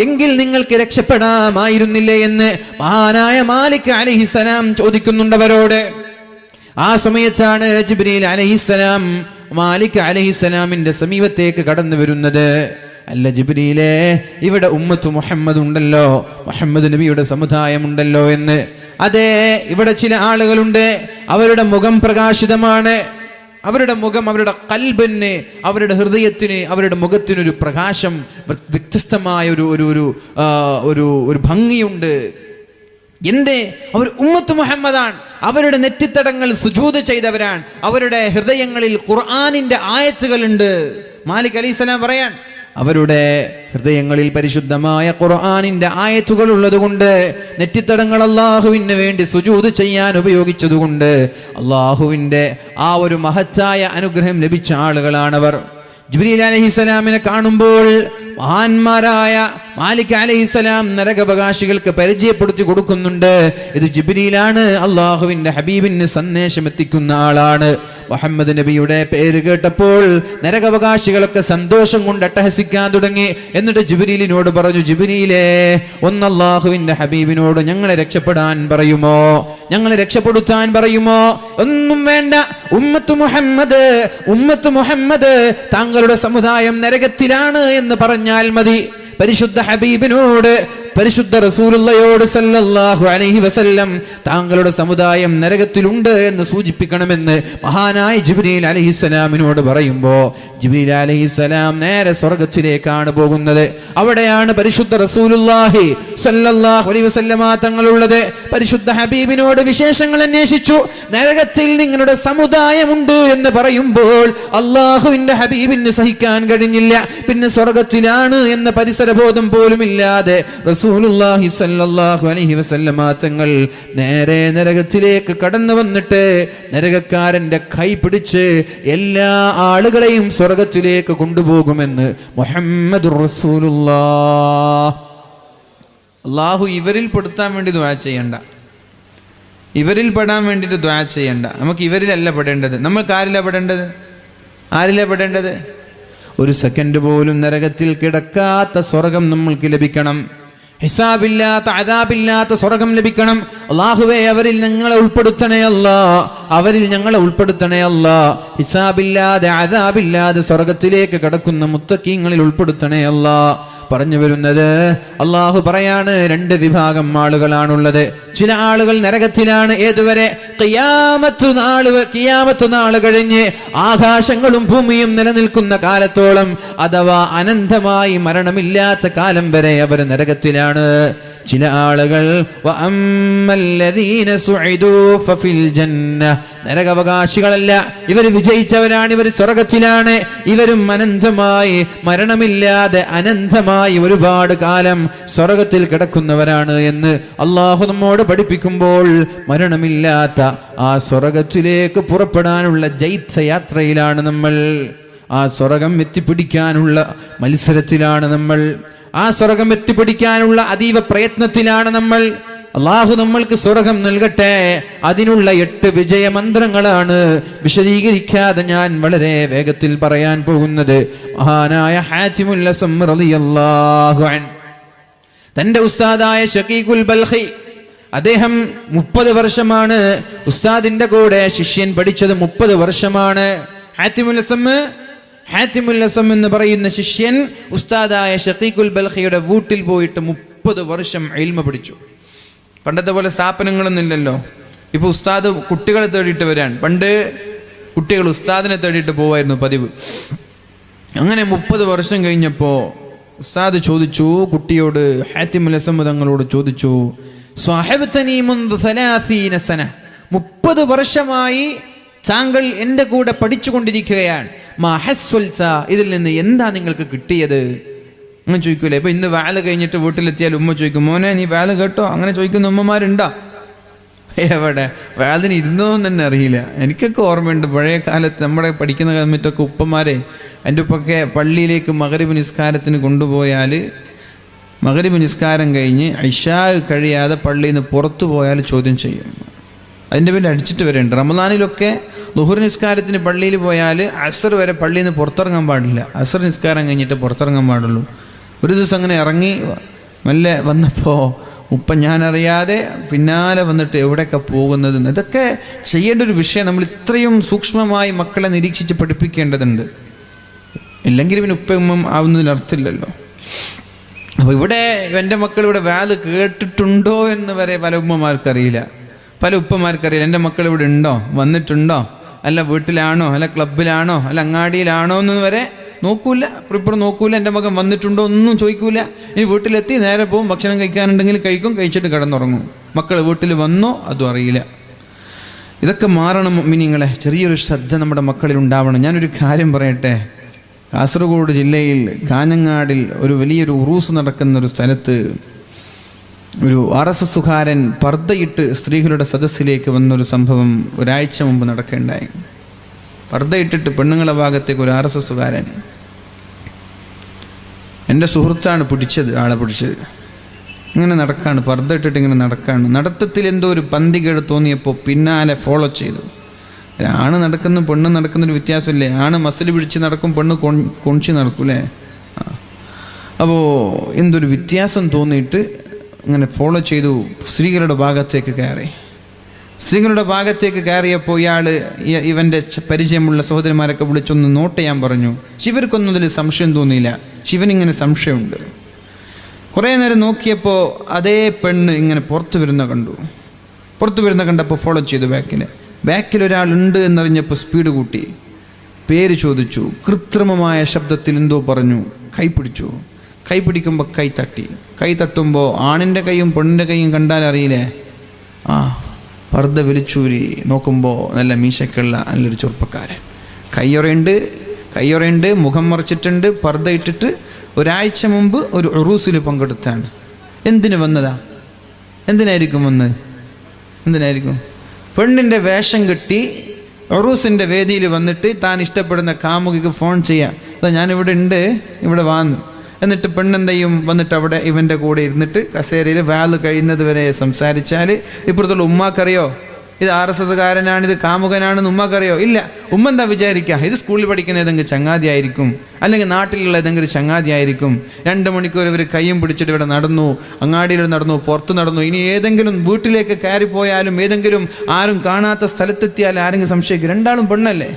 എങ്കിൽ നിങ്ങൾക്ക് രക്ഷപ്പെടാമായിരുന്നില്ലേ എന്ന് മഹാനായ മാലിക് അലൈഹിസ്സലാം ചോദിക്കുന്നുണ്ടവരോട്. ആ സമയത്താണ് ജിബ്രീൽ അലൈഹിസ്സലാം മാലിക് അലൈഹിസ്സലാമിന്റെ സമീപത്തേക്ക് കടന്നു വരുന്നത്. അല്ല ജിബ്രീലേ, ഇവിടെ ഉമ്മത്ത് മുഹമ്മദ് ഉണ്ടല്ലോ, മുഹമ്മദ് നബിയുടെ സമുദായമുണ്ടല്ലോ എന്ന്. അതെ, ഇവിടെ ചില ആളുകളുണ്ട്, അവരുടെ മുഖം പ്രകാശിതമാണ്. അവരുടെ മുഖം, അവരുടെ ഖൽബിന്, അവരുടെ ഹൃദയത്തിന്, അവരുടെ മുഖത്തിനൊരു പ്രകാശം, വ്യത്യസ്തമായ ഒരു ഭംഗിയുണ്ട്. എന്തേ? അവർ ഉമ്മത്ത് മുഹമ്മദാണ്. അവരുടെ നെറ്റിത്തടങ്ങൾ സുജൂദ് ചെയ്തവരാണ്. അവരുടെ ഹൃദയങ്ങളിൽ ഖുർആനിന്റെ ആയത്തുകളുണ്ട്. മാലിക് അലൈഹിസ്സലാം പറയാൻ, അവരുടെ ഹൃദയങ്ങളിൽ പരിശുദ്ധമായ ഖുർആനിന്റെ ആയത്തുകൾ ഉള്ളതുകൊണ്ട്, നെറ്റിത്തടങ്ങൾ അള്ളാഹുവിന് വേണ്ടി സുജൂദ് ചെയ്യാൻ ഉപയോഗിച്ചതുകൊണ്ട് അള്ളാഹുവിന്റെ ആ ഒരു മഹത്തായ അനുഗ്രഹം ലഭിച്ച ആളുകളാണവർ. ജിബ്രീൽ അലൈഹിസ്സലാമിനെ കാണുമ്പോൾ മഹാന്മാരായ മാലിക് അലൈഹിസ്സലാം നരകാവകാശികൾക്ക് പരിചയപ്പെടുത്തി കൊടുക്കുന്നുണ്ട്. ഇത് ജിബ്രീലാണ്, അള്ളാഹുവിന്റെ ഹബീബിന് സന്ദേശം എത്തിക്കുന്ന ആളാണ്. മുഹമ്മദ് നബിയുടെ പേര് കേട്ടപ്പോൾ നരകാവകാശികളൊക്കെ സന്തോഷം കൊണ്ട് അട്ടഹസിക്കാൻ തുടങ്ങി. എന്നിട്ട് ജിബ്രീലിനോട് പറഞ്ഞു: ജിബ്രീലേ, ഒന്ന് അള്ളാഹുവിന്റെ ഹബീബിനോട് ഞങ്ങളെ രക്ഷപ്പെടാൻ പറയുമോ, ഞങ്ങളെ രക്ഷപ്പെടുത്താൻ പറയുമോ? ഒന്നും വേണ്ട, ഉമ്മത്ത് മുഹമ്മദ് താങ്കളുടെ സമുദായം നരകത്തിലാണ് എന്ന് പറഞ്ഞാൽ മതി. പരിശുദ്ധ ഹബീബിനോട്, പരിശുദ്ധ റസൂലുള്ളയോട് സല്ലല്ലാഹു അലൈഹി വസല്ലം താങ്കളുടെ സമുദായം നരകത്തിലുണ്ട് എന്ന് സൂചിപ്പിക്കണമെന്ന് മഹാനായ ജിബ്രീൽ അലൈഹിസ്സലാമിനോട് പറയുമ്പോൾ ജിബ്രീൽ അലൈഹിസ്സലാം നേരെ സ്വർഗത്തിലേക്കാണ് പോകുന്നത്. അവിടെയാണ് പരിശുദ്ധ റസൂലുള്ളാഹി സല്ലല്ലാഹു അലൈഹി വസല്ലമ തങ്ങളുള്ളത്. പരിശുദ്ധ ഹബീബിനോട് വിശേഷങ്ങൾ അന്വേഷിച്ചു. നരകത്തിൽ നിങ്ങളുടെ സമുദായമുണ്ട് എന്ന് പറയുമ്പോൾ അള്ളാഹുവിന്റെ ഹബീബിന് സഹിക്കാൻ കഴിഞ്ഞില്ല. പിന്നെ സ്വർഗത്തിലാണ് എന്ന പരിസരബോധം പോലും ഇല്ലാതെ റസൂലുള്ളാഹി സ്വല്ലല്ലാഹു അലൈഹി വസല്ലമ തങ്ങൾ നേരെ നരകത്തിലേക്ക് കടന്നു വന്നിട്ട് നരകക്കാരന്റെ കൈ പിടിച്ച് എല്ലാ ആളുകളെയും സ്വർഗത്തിലേക്ക് കൊണ്ടുപോകുമെന്ന് മുഹമ്മദുർ റസൂലുള്ളാഹ്. അല്ലാഹു ഇവരിൽ പെടുത്താൻ വേണ്ടി ദുആ ചെയ്യണ്ട, ഇവരിൽ പെടാൻ വേണ്ടിയിട്ട് ദുആ ചെയ്യണ്ട. നമുക്ക് ഇവരിലല്ല പെടേണ്ടത്. നമ്മൾക്ക് ആരിലാ പെടേണ്ടത്? ഒരു സെക്കൻഡ് പോലും നരകത്തിൽ കിടക്കാത്ത സ്വർഗം നമ്മൾക്ക് ലഭിക്കണം. ഹിസാബില്ലാത്ത, അദാബില്ലാത്ത സ്വർഗം ലഭിക്കണം. അല്ലാഹുവേ, അവരിൽ ഞങ്ങളെ ഉൾപ്പെടുത്തണേ അല്ലാ, അവരിൽ ഞങ്ങളെ ഉൾപ്പെടുത്തണേ അല്ലാ. ഹിസാബില്ലാതെ, അദാബില്ലാതെ സ്വർഗത്തിലേക്ക് കടക്കുന്ന മുത്തഖീങ്ങളിൽ ഉൾപ്പെടുത്തണേ അല്ലാ. പറഞ്ഞു വരുന്നത്, അള്ളാഹു പറയാണ്, 2 വിഭാഗം ആളുകളാണുള്ളത്. ചില ആളുകൾ നരകത്തിലാണ്. ഏതുവരെ? ഖിയാമത്ത് നാൾ കഴിഞ്ഞ് ആകാശങ്ങളും ഭൂമിയും നിലനിൽക്കുന്ന കാലത്തോളം, അഥവാ അനന്തമായി മരണമില്ലാത്ത കാലം വരെ അവർ നരകത്തിലാണ്. ചില ആളുകൾ നരകാവകാശികളല്ല, ഇവർ വിജയിച്ചവരാണ്, ഇവർ സ്വർഗത്തിലാണ്. ഇവരും അനന്തമായി, മരണമില്ലാതെ അനന്തമായി ഒരുപാട് കാലം സ്വർഗത്തിൽ കിടക്കുന്നവരാണ് എന്ന് അള്ളാഹു നമ്മോട് പഠിപ്പിക്കുമ്പോൾ, മരണമില്ലാത്ത ആ സ്വർഗത്തിലേക്ക് പുറപ്പെടാനുള്ള ജൈത്രയാത്രയിലാണ് നമ്മൾ. ആ സ്വർഗം എത്തിപ്പിടിക്കാനുള്ള മത്സരത്തിലാണ് നമ്മൾ. ആ സ്വർഗം എത്തിപ്പിടിക്കാനുള്ള അതീവ പ്രയത്നത്തിലാണ് നമ്മൾ. അള്ളാഹു നമ്മൾക്ക് സ്വർഗം നൽകട്ടെ. അതിനുള്ള 8 വിജയമന്ത്രങ്ങളാണ് വിശദീകരിക്കാതെ ഞാൻ വളരെ വേഗത്തിൽ പറയാൻ പോകുന്നത്. മഹാനായ ഹാതിമുൽ അസ്സം റളിയല്ലാഹു അൻഹു തന്റെ ഉസ്താദായ ഷഖീഖുൽ ബൽഖി, അദ്ദേഹം 30 വർഷമാണ് ഉസ്താദിന്റെ കൂടെ ശിഷ്യൻ പഠിച്ചത്. 30 വർഷമാണ്. ഹാതിമുൽ അസ്സം എന്ന് പറയുന്ന ശിഷ്യൻ ഉസ്താദായ ഷഖീഖുൽ ബൽഖിയുടെ വീട്ടിൽ പോയിട്ട് 30 വർഷം ഇൽമ പഠിച്ചു. പണ്ടത്തെ പോലെ സ്ഥാപനങ്ങളൊന്നും ഇല്ലല്ലോ. ഇപ്പോൾ ഉസ്താദ് കുട്ടികളെ തേടിയിട്ട് വരാൻ. പണ്ട് കുട്ടികൾ ഉസ്താദിനെ തേടിയിട്ട് പോവായിരുന്നു പതിവ്. അങ്ങനെ 30 വർഷം കഴിഞ്ഞപ്പോൾ ഉസ്താദ് ചോദിച്ചു കുട്ടിയോട്, ഹാത്തിമുൽ അസ്സം തങ്ങളോട് ചോദിച്ചു, സ്വഹബതനി മുൻദു 30 സന, 30 വർഷമായി താങ്കൾ എൻ്റെ കൂടെ പഠിച്ചുകൊണ്ടിരിക്കുകയാണ്. മാ ഹസ്വൽത, ഇതിൽ നിന്ന് എന്താ നിങ്ങൾക്ക് കിട്ടിയത്? അങ്ങനെ ചോദിക്കൂലേ? ഇപ്പൊ ഇന്ന് വാല കഴിഞ്ഞിട്ട് വീട്ടിലെത്തിയാൽ ഉമ്മ ചോദിക്കും, മോനെ നീ വാല കേട്ടോ? അങ്ങനെ ചോദിക്കുന്ന ഉമ്മമാരുണ്ടോ? എവിടെ? വാലിന് ഇരുന്നോന്ന് തന്നെ അറിയില്ല. എനിക്കൊക്കെ ഓർമ്മയുണ്ട് പഴയ കാലത്ത് നമ്മുടെ പഠിക്കുന്ന സമയത്തൊക്കെ ഉപ്പമാരെ, എൻ്റെ ഉപ്പൊക്കെ പള്ളിയിലേക്ക് മഗ്‌രിബ് നിസ്കാരത്തിന് കൊണ്ടുപോയാൽ മഗ്‌രിബ് നിസ്കാരം കഴിഞ്ഞ് ഇശാ കഴിയാതെ പള്ളിയിൽ നിന്ന് പുറത്തു പോയാൽ ചോദ്യം ചെയ്യും. അതിൻ്റെ പേരിൽ അടിച്ചിട്ട് വരെയുണ്ട്. റമദാനിലൊക്കെ ളുഹുർ നിസ്കാരത്തിന് പള്ളിയിൽ പോയാൽ അസർ വരെ പള്ളിയിൽ നിന്ന് പുറത്തിറങ്ങാൻ പാടില്ല. അസർ നിസ്കാരം കഴിഞ്ഞിട്ട് പുറത്തിറങ്ങാൻ പാടുള്ളൂ. ഒരു ദിവസം അങ്ങനെ ഇറങ്ങി മെല്ലെ വന്നപ്പോൾ ഉപ്പ ഞാനറിയാതെ പിന്നാലെ വന്നിട്ട് എവിടെയൊക്കെ പോകുന്നത്. ഇതൊക്കെ ചെയ്യേണ്ട ഒരു വിഷയം. നമ്മൾ ഇത്രയും സൂക്ഷ്മമായി മക്കളെ നിരീക്ഷിച്ച് പഠിപ്പിക്കേണ്ടതുണ്ട്. ഇല്ലെങ്കിൽ പിന്നെ ഉപ്പയും ആവുന്നതിൽ അർത്ഥമില്ലല്ലോ. അപ്പോൾ ഇവിടെ എൻ്റെ മക്കൾ ഇവിടെ വാല് കേട്ടിട്ടുണ്ടോ എന്ന് വരെ പല ഉമ്മമാർക്കറിയില്ല, പല ഉപ്പമാർക്കറിയില്ല. എൻ്റെ മക്കൾ ഇവിടെ ഉണ്ടോ, വന്നിട്ടുണ്ടോ, അല്ല വീട്ടിലാണോ, അല്ല ക്ലബിലാണോ, അല്ല അങ്ങാടിയിലാണോ എന്ന് വരെ നോക്കൂല. ഇപ്പം നോക്കൂല. എൻ്റെ മകൻ വന്നിട്ടുണ്ടോ ഒന്നും ചോദിക്കൂല. ഇനി വീട്ടിലെത്തി നേരെ പോവും, ഭക്ഷണം കഴിക്കാനുണ്ടെങ്കിൽ കഴിക്കും, കഴിച്ചിട്ട് കിടന്നുറങ്ങും. മക്കൾ വീട്ടിൽ വന്നോ അതും അറിയില്ല. ഇതൊക്കെ മാറണം മുഅ്മിനീങ്ങളെ. ചെറിയൊരു ശ്രദ്ധ നമ്മുടെ മക്കളിൽ ഉണ്ടാവണം. ഞാനൊരു കാര്യം പറയട്ടെ. കാസർഗോഡ് ജില്ലയിൽ കാഞ്ഞങ്ങാടിൽ ഒരു വലിയൊരു ഉറൂസ് നടക്കുന്ന ഒരു സ്ഥലത്ത് ഒരു RSSകാരൻ പർദ്ദയിട്ട് സ്ത്രീകളുടെ സദസ്സിലേക്ക് വന്നൊരു സംഭവം ഒരാഴ്ച മുമ്പ് നടക്കുകയുണ്ടായി. പർദ്ദയിട്ടിട്ട് പെണ്ണുങ്ങളെ ഭാഗത്തേക്ക് ഒരു RSSകാരൻ, എൻ്റെ സുഹൃത്താണ് പിടിച്ചത്, ആളെ പിടിച്ചത്. ഇങ്ങനെ നടക്കാണ്, പർദ്ദയിട്ടിട്ട് ഇങ്ങനെ നടക്കാണ്. നടത്തത്തിൽ എന്തോ ഒരു പന്തികേട് തോന്നിയപ്പോൾ പിന്നാലെ ഫോളോ ചെയ്തു. ആണ് നടക്കുന്ന പെണ്ണ് നടക്കുന്നൊരു വ്യത്യാസമില്ലേ? ആണ് മസിൽ പിടിച്ച് നടക്കും, പെണ്ണ് കൊണിച്ച് നടക്കൂലേ? അപ്പോൾ എന്തൊരു വ്യത്യാസം തോന്നിയിട്ട് അങ്ങനെ ഫോളോ ചെയ്തു. സ്ത്രീകളുടെ ഭാഗത്തേക്ക് കയറി. സ്ത്രീകളുടെ ഭാഗത്തേക്ക് കയറിയപ്പോൾ ഇവൻ്റെ പരിചയമുള്ള സഹോദരന്മാരൊക്കെ വിളിച്ചൊന്ന് നോട്ട് ചെയ്യാൻ പറഞ്ഞു. ശിവർക്കൊന്നും ഇതിൽ സംശയം തോന്നിയില്ല. ശിവനിങ്ങനെ സംശയമുണ്ട്. കുറേ നേരം നോക്കിയപ്പോൾ അതേ പെണ്ണ് ഇങ്ങനെ പുറത്തു വരുന്ന കണ്ടു. പുറത്തു വരുന്ന കണ്ടപ്പോൾ ഫോളോ ചെയ്തു. ബാക്കിൽ ഒരാളുണ്ട് എന്നറിഞ്ഞപ്പോൾ സ്പീഡ് കൂട്ടി. പേര് ചോദിച്ചു. കൃത്രിമമായ ശബ്ദത്തിൽ എന്തോ പറഞ്ഞു. കൈ പിടിച്ചു. കൈ പിടിക്കുമ്പോൾ കൈ തട്ടി. കൈ തട്ടുമ്പോൾ ആണിൻ്റെ കൈയും പെണ്ണിൻ്റെ കൈയും കണ്ടാൽ അറിയില്ലേ? പർദ്ദ വിളിച്ചൂരി നോക്കുമ്പോൾ നല്ല മീശക്കുള്ള നല്ലൊരു ചെറുപ്പക്കാരൻ. കയ്യൊറയുണ്ട്, മുഖം മറിച്ചിട്ടുണ്ട്, പർദ്ദ ഇട്ടിട്ട് ഒരാഴ്ച മുമ്പ് ഒരു ഉറൂസിൽ പങ്കെടുത്താണ്. എന്തിനു വന്നതാ? എന്തിനായിരിക്കും വന്നത്? എന്തിനായിരിക്കും? പെണ്ണിൻ്റെ വേഷം കെട്ടി ഉറൂസിൻ്റെ വേദിയിൽ വന്നിട്ട് താൻ ഇഷ്ടപ്പെടുന്ന കാമുകിക്ക് ഫോൺ ചെയ്യാം, അതാ ഞാനിവിടെ ഉണ്ട്, ഇവിടെ വാന്ന്. എന്നിട്ട് പെണ്ണെന്തെയും വന്നിട്ട് അവിടെ ഇവൻ്റെ കൂടെ ഇരുന്നിട്ട് കസേരയിൽ വാല് കഴിയുന്നത് വരെ സംസാരിച്ചാൽ ഇപ്പുറത്തുള്ള ഉമ്മാക്കറിയോ ഇത് RSSകാരനാണ്, ഇത് കാമുകനാണെന്ന് ഉമ്മാക്കറിയോ? ഇല്ല. ഉമ്മ എന്താ വിചാരിക്കുക? ഇത് സ്കൂളിൽ പഠിക്കുന്ന ഏതെങ്കിലും ചങ്ങാതി ആയിരിക്കും, അല്ലെങ്കിൽ നാട്ടിലുള്ള ഏതെങ്കിലും ചങ്ങാതി ആയിരിക്കും. 2 മണിക്കൂർ ഇവർ കയ്യും പിടിച്ചിട്ട് ഇവിടെ നടന്നു, അങ്ങാടിയിൽ നടന്നു, പുറത്ത് നടന്നു. ഇനി ഏതെങ്കിലും വീട്ടിലേക്ക് കയറിപ്പോയാലും ഏതെങ്കിലും ആരും കാണാത്ത സ്ഥലത്തെത്തിയാൽ ആരെങ്കിലും സംശയിക്കും, രണ്ടാളും പെണ്ണല്ലേ?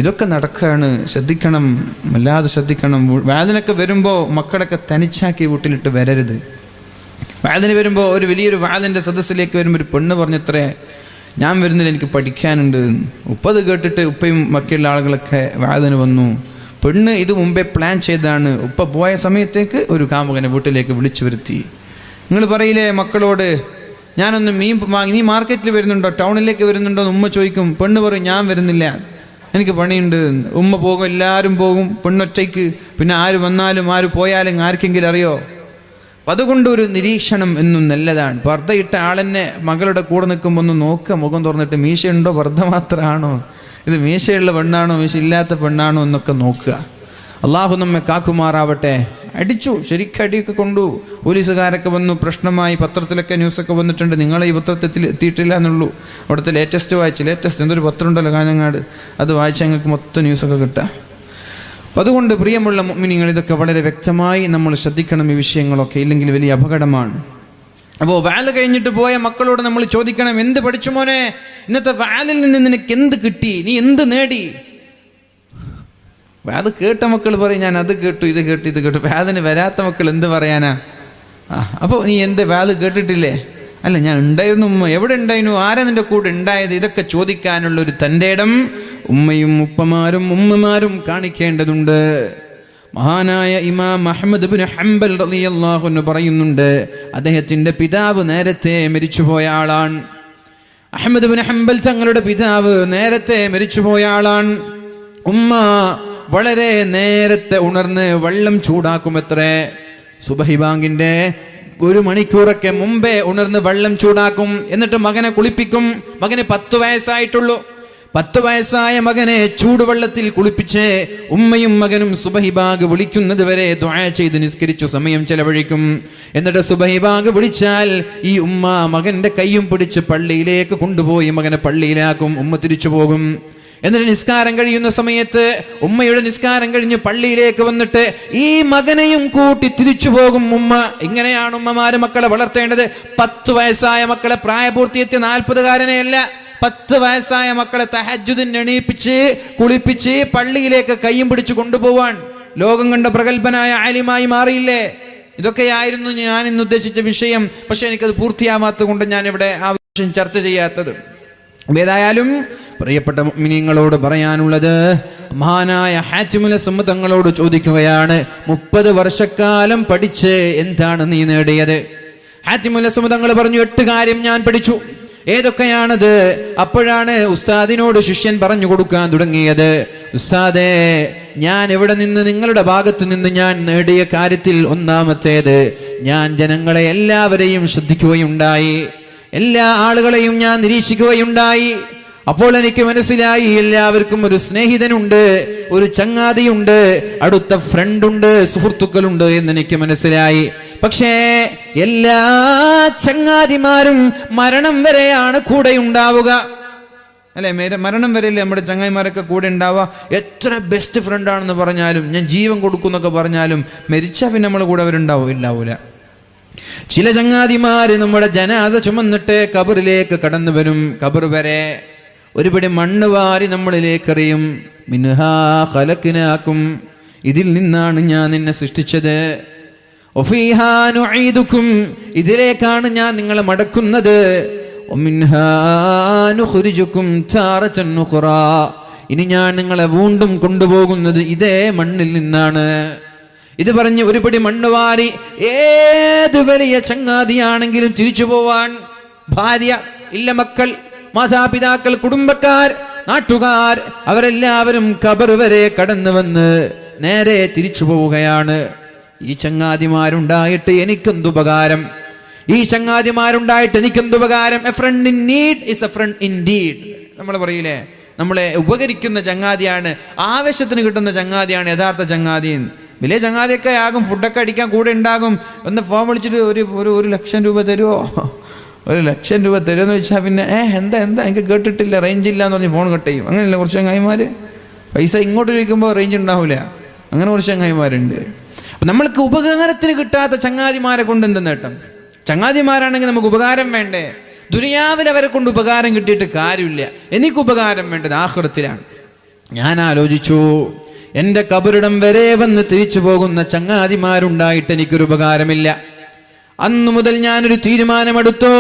ഇതൊക്കെ നടക്കുകയാണ്. ശ്രദ്ധിക്കണം, വല്ലാതെ ശ്രദ്ധിക്കണം. വാലിനൊക്കെ വരുമ്പോൾ മക്കളൊക്കെ തനിച്ചാക്കി വീട്ടിലിട്ട് വരരുത്. വാലിന് വരുമ്പോൾ ഒരു വലിയൊരു വാലിൻ്റെ സദസ്സിലേക്ക് വരുമ്പോൾ ഒരു പെണ്ണ് പറഞ്ഞത്രേ, ഞാൻ വരുന്നില്ല, എനിക്ക് പഠിക്കാനുണ്ട്. ഉപ്പത് കേട്ടിട്ട് ഉപ്പയും ബാക്കിയുള്ള ആളുകളൊക്കെ വാലിന് വന്നു. പെണ്ണ് ഇത് മുമ്പേ പ്ലാൻ ചെയ്താണ്. ഉപ്പ പോയ സമയത്തേക്ക് ഒരു കാമുകനെ വീട്ടിലേക്ക് വിളിച്ചു വരുത്തി. നിങ്ങൾ പറയില്ലേ മക്കളോട്, ഞാനൊന്ന് മീൻ വാങ്ങി, നീ മാർക്കറ്റിൽ വരുന്നുണ്ടോ, ടൗണിലേക്ക് വരുന്നുണ്ടോ എന്ന് ഉമ്മ ചോദിക്കും. പെണ്ണ് പറയും, ഞാൻ വരുന്നില്ല, എനിക്ക് പണിയുണ്ട്. ഉമ്മ പോകും, എല്ലാവരും പോകും, പെണ്ണൊറ്റയ്ക്ക്. പിന്നെ ആര് വന്നാലും ആര് പോയാലും ആർക്കെങ്കിലും അറിയോ? അതുകൊണ്ട് ഒരു നിരീക്ഷണം എന്നും നല്ലതാണ്. പർദ്ദയിട്ട ആളെന്നെ മകളുടെ കൂടെ നിൽക്കുമ്പോൾ ഒന്ന് നോക്കുക, മുഖം തുറന്നിട്ട് മീശയുണ്ടോ, പർദ്ദ മാത്രമാണോ, ഇത് മീശയുള്ള പെണ്ണാണോ, മീശ ഇല്ലാത്ത പെണ്ണാണോ എന്നൊക്കെ നോക്കുക. അള്ളാഹു നമ്മെ കാക്കുമാറാവട്ടെ. അടിച്ചു, ശരിക്കും അടിയൊക്കെ കൊണ്ടു. പോലീസുകാരൊക്കെ വന്നു, പ്രശ്നമായി. പത്രത്തിലൊക്കെ ന്യൂസൊക്കെ വന്നിട്ടുണ്ട്. നിങ്ങളെ ഈ പത്രത്തിൽ എത്തിയിട്ടില്ല എന്നുള്ളൂ. അവിടുത്തെ ലേറ്റസ്റ്റ് എന്തൊരു പത്രം ഉണ്ടല്ലോ കാഞ്ഞങ്ങാട്, അത് വായിച്ചാൽ ഞങ്ങൾക്ക് മൊത്തം ന്യൂസൊക്കെ കിട്ടാം. അപ്പം അതുകൊണ്ട് പ്രിയമുള്ള മുഅ്മിനീങ്ങൾ, ഇതൊക്കെ വളരെ വ്യക്തമായി നമ്മൾ ശ്രദ്ധിക്കണം. ഈ വിഷയങ്ങളൊക്കെ ഇല്ലെങ്കിൽ വലിയ അപകടമാണ്. അപ്പോൾ വാല് കഴിഞ്ഞിട്ട് പോയ മക്കളോട് നമ്മൾ ചോദിക്കണം, എന്ത് പഠിച്ചു മോനെ? ഇന്നത്തെ വാലിൽ നിന്ന് നിനക്ക് എന്ത് കിട്ടി? നീ എന്ത് നേടി? അത് കേട്ട മക്കൾ പറയും, ഞാൻ അത് കേട്ടു, ഇത് കേട്ടു. വാലിന് വരാത്ത മക്കൾ എന്ത് പറയാനാ? അപ്പോൾ നീ എന്ത് വാല് കേട്ടിട്ടില്ലേ? അല്ല, ഞാൻ ഉണ്ടായിരുന്നു ഉമ്മ. എവിടെ ഉണ്ടായിരുന്നു? ആരാ നിന്റെ കൂടെ ഉണ്ടായത്? ഇതൊക്കെ ചോദിക്കാനുള്ള ഒരു തൻ്റെ ഇടം ഉമ്മയും ഉപ്പമാരും ഉമ്മമാരും കാണിക്കേണ്ടതുണ്ട്. മഹാനായ ഇമാം അഹ്മദ് ഇബ്നു ഹംബൽ റളിയല്ലാഹു അൻഹു പറയുന്നുണ്ട്, അദ്ദേഹത്തിന്റെ പിതാവ് നേരത്തെ മരിച്ചുപോയ ആളാണ്. അഹ്മദ് ഇബ്നു ഹംബൽ തങ്ങളുടെ പിതാവ് നേരത്തെ മരിച്ചുപോയ ആളാണ്. ഉമ്മ വളരെ നേരത്തെ ഉണർന്ന് വെള്ളം ചൂടാക്കുമത്രേ. സുബഹി ബാങ്കിന്റെ 1 മണിക്കൂറൊക്കെ മുമ്പേ ഉണർന്ന് വെള്ളം ചൂടാക്കും. എന്നിട്ട് മകനെ കുളിപ്പിക്കും. മകന് 10 വയസ്സായിട്ടുള്ളൂ. 10 വയസ്സായ മകനെ ചൂടുവെള്ളത്തിൽ കുളിപ്പിച്ച് ഉമ്മയും മകനും സുബഹി ബാഗ് വിളിക്കുന്നത് വരെ ദുആ ചെയ്ത് നിസ്കരിച്ചു സമയം ചെലവഴിക്കും. എന്നിട്ട് സുബഹി ബാഗ് വിളിച്ചാൽ ഈ ഉമ്മ മകന്റെ കൈയും പിടിച്ച് പള്ളിയിലേക്ക് കൊണ്ടുപോയി മകനെ പള്ളിയിലാക്കും. ഉമ്മ തിരിച്ചു പോകും. എന്നിട്ട് നിസ്കാരം കഴിയുന്ന സമയത്ത് ഉമ്മയുടെ നിസ്കാരം കഴിഞ്ഞ് പള്ളിയിലേക്ക് വന്നിട്ട് ഈ മകനെയും കൂട്ടി തിരിച്ചു പോകും ഉമ്മ. ഇങ്ങനെയാണ് ഉമ്മമാര് മക്കളെ വളർത്തേണ്ടത്. 10 വയസ്സായ മക്കളെ, പ്രായപൂർത്തിയെത്തിയ 40-കാരനെയല്ല, 10 വയസ്സായ മക്കളെ തഹജ്ജുദിന് എണീപ്പിച്ച് കുളിപ്പിച്ച് പള്ളിയിലേക്ക് കയ്യും പിടിച്ച് കൊണ്ടുപോവാൻ ലോകം കണ്ട പ്രഗത്ഭനായ ആലിമായി മാറിയില്ലേ? ഇതൊക്കെയായിരുന്നു ഞാൻ ഇന്ന് ഉദ്ദേശിച്ച വിഷയം. പക്ഷെ എനിക്കത് പൂർത്തിയാവാത്തത് കൊണ്ട് ഞാൻ ഇവിടെ ആ വിഷയം ചർച്ച ചെയ്യാത്തത്. ഏതായാലും പ്രിയപ്പെട്ട മുഅ്മിനീങ്ങളോട് പറയാനുള്ളത്, മഹാനായ ഹാത്തിമുൽ അസ്മ തങ്ങളോട് ചോദിക്കുകയാണ്, 30 വർഷക്കാലം പഠിച്ച് എന്താണ് നീ നേടിയത്? ഹാത്തിമുൽ അസ്മ തങ്ങൾ പറഞ്ഞു, 8 കാര്യം ഞാൻ പഠിച്ചു. ഏതൊക്കെയാണത്? അപ്പോഴാണ് ഉസ്താദിനോട് ശിഷ്യൻ പറഞ്ഞു കൊടുക്കാൻ തുടങ്ങിയത്, ഉസ്താദേ, ഞാൻ ഇവിടെ നിന്ന് നിങ്ങളുടെ ഭാഗത്ത് നിന്ന് ഞാൻ നേടിയ കാര്യത്തിൽ ഒന്നാമത്തേത്, ഞാൻ ജനങ്ങളെ എല്ലാവരെയും ശ്രദ്ധിക്കുകയുണ്ടായി, എല്ലാ ആളുകളെയും ഞാൻ നിരീക്ഷിക്കുകയുണ്ടായി. അപ്പോൾ എനിക്ക് മനസ്സിലായി, എല്ലാവർക്കും ഒരു സ്നേഹിതനുണ്ട്, ഒരു ചങ്ങാതിയുണ്ട്, അടുത്ത ഫ്രണ്ടുണ്ട്, സുഹൃത്തുക്കളുണ്ട് എന്നെനിക്ക് മനസ്സിലായി. പക്ഷേ എല്ലാ ചങ്ങാതിമാരും മരണം വരെയാണ് കൂടെ ഉണ്ടാവുക, അല്ലെ? മരണം വരെയല്ലേ നമ്മുടെ ചങ്ങാതിമാരൊക്കെ കൂടെ ഉണ്ടാവുക. എത്ര ബെസ്റ്റ് ഫ്രണ്ടാണെന്ന് പറഞ്ഞാലും, ഞാൻ ജീവൻ കൊടുക്കുന്നൊക്കെ പറഞ്ഞാലും, മരിച്ചാൽ പിന്നെ നമ്മളെ കൂടെ അവരുണ്ടാവൂല. ചില ചങ്ങാതിമാര് നമ്മുടെ ജനാസ ചുമന്നിട്ട് ഖബറിലേക്ക് കടന്നു വരും. ഖബർ വരെ ഒരുപടി മണ്ണ് വാരി നമ്മളിലേക്ക് എറിയും. മിൻഹാ ഖലഖ്നാകും, ഇതിൽ നിന്നാണ് ഞാൻ നിന്നെ സൃഷ്ടിച്ചത്. വഫീഹാ നുഈദുകും, ഇതിലേക്കാണ് ഞാൻ നിങ്ങളെ മടക്കുന്നത്. വമിൻഹാ നുഖ്രിജുകും താറതൻ ഉഖ്റാ, ഇനി ഞാൻ നിങ്ങളെ വീണ്ടും കൊണ്ടുപോകുന്നത് ഇതേ മണ്ണിൽ നിന്നാണ്. ഇത് പറഞ്ഞ് ഒരുപടി മണ്ണ് വാരി ഏത് വലിയ ചങ്ങാതിയാണെങ്കിലും തിരിച്ചു പോവാൻ, ഭാര്യ ഇല്ല, മക്കൾ, മാതാപിതാക്കൾ, കുടുംബക്കാർ, നാട്ടുകാർ, അവരെല്ലാവരും ഖബർ വരെ കടന്നു വന്ന് നേരെ തിരിച്ചു പോവുകയാണ്. ഈ ചങ്ങാതിമാരുണ്ടായിട്ട് എനിക്കെന്തുപകാരം? ഈ ചങ്ങാതിമാരുണ്ടായിട്ട് എനിക്കെന്തുപകാരം? A friend in need is a friend indeed. നമ്മൾ പറയില്ലേ, നമ്മളെ ഉപകരിക്കുന്ന ചങ്ങാതിയാണ്, ആവശ്യത്തിന് കിട്ടുന്ന ചങ്ങാതിയാണ് യഥാർത്ഥ ചങ്ങാതി. വലിയ ചങ്ങാതിയൊക്കെ ആകും, ഫുഡൊക്കെ അടിക്കാൻ കൂടെ ഉണ്ടാകും. ഒന്ന് ഫോൺ വിളിച്ചിട്ട് ഒരു ലക്ഷം രൂപ തരുമോ, 1 ലക്ഷം രൂപ തരുമെന്ന് വെച്ചാൽ പിന്നെ എന്താ എനിക്ക് കേട്ടിട്ടില്ല, റേഞ്ച് ഇല്ല എന്ന് പറഞ്ഞ് ഫോൺ കട്ട് ചെയ്യും. അങ്ങനെയല്ല കുറച്ച് ചങ്ങായിമാർ. പൈസ ഇങ്ങോട്ട് ചോദിക്കുമ്പോൾ റേഞ്ച് ഉണ്ടാവില്ല, അങ്ങനെ കുറച്ച് ചങ്ങായിമാരുണ്ട്. അപ്പം നമ്മൾക്ക് ഉപകാരത്തിന് കിട്ടാത്ത ചങ്ങാതിമാരെ കൊണ്ട് എന്ത് നേട്ടം? ചങ്ങാതിമാരാണെങ്കിൽ നമുക്ക് ഉപകാരം വേണ്ടേ? ദുനിയാവിൽ അവരെ കൊണ്ട് ഉപകാരം കിട്ടിയിട്ട് കാര്യമില്ല. എനിക്ക് ഉപകാരം വേണ്ടത് ആഖിറത്തിലാണ്. ഞാൻ ആലോചിച്ചു, എൻ്റെ ഖബറിടം വരെ വന്ന് തിരിച്ചു പോകുന്ന ചങ്ങാതിമാരുണ്ടായിട്ട് എനിക്കൊരു ഉപകാരമില്ല. അന്നു മുതൽ ഞാനൊരു തീരുമാനമെടുത്തോ,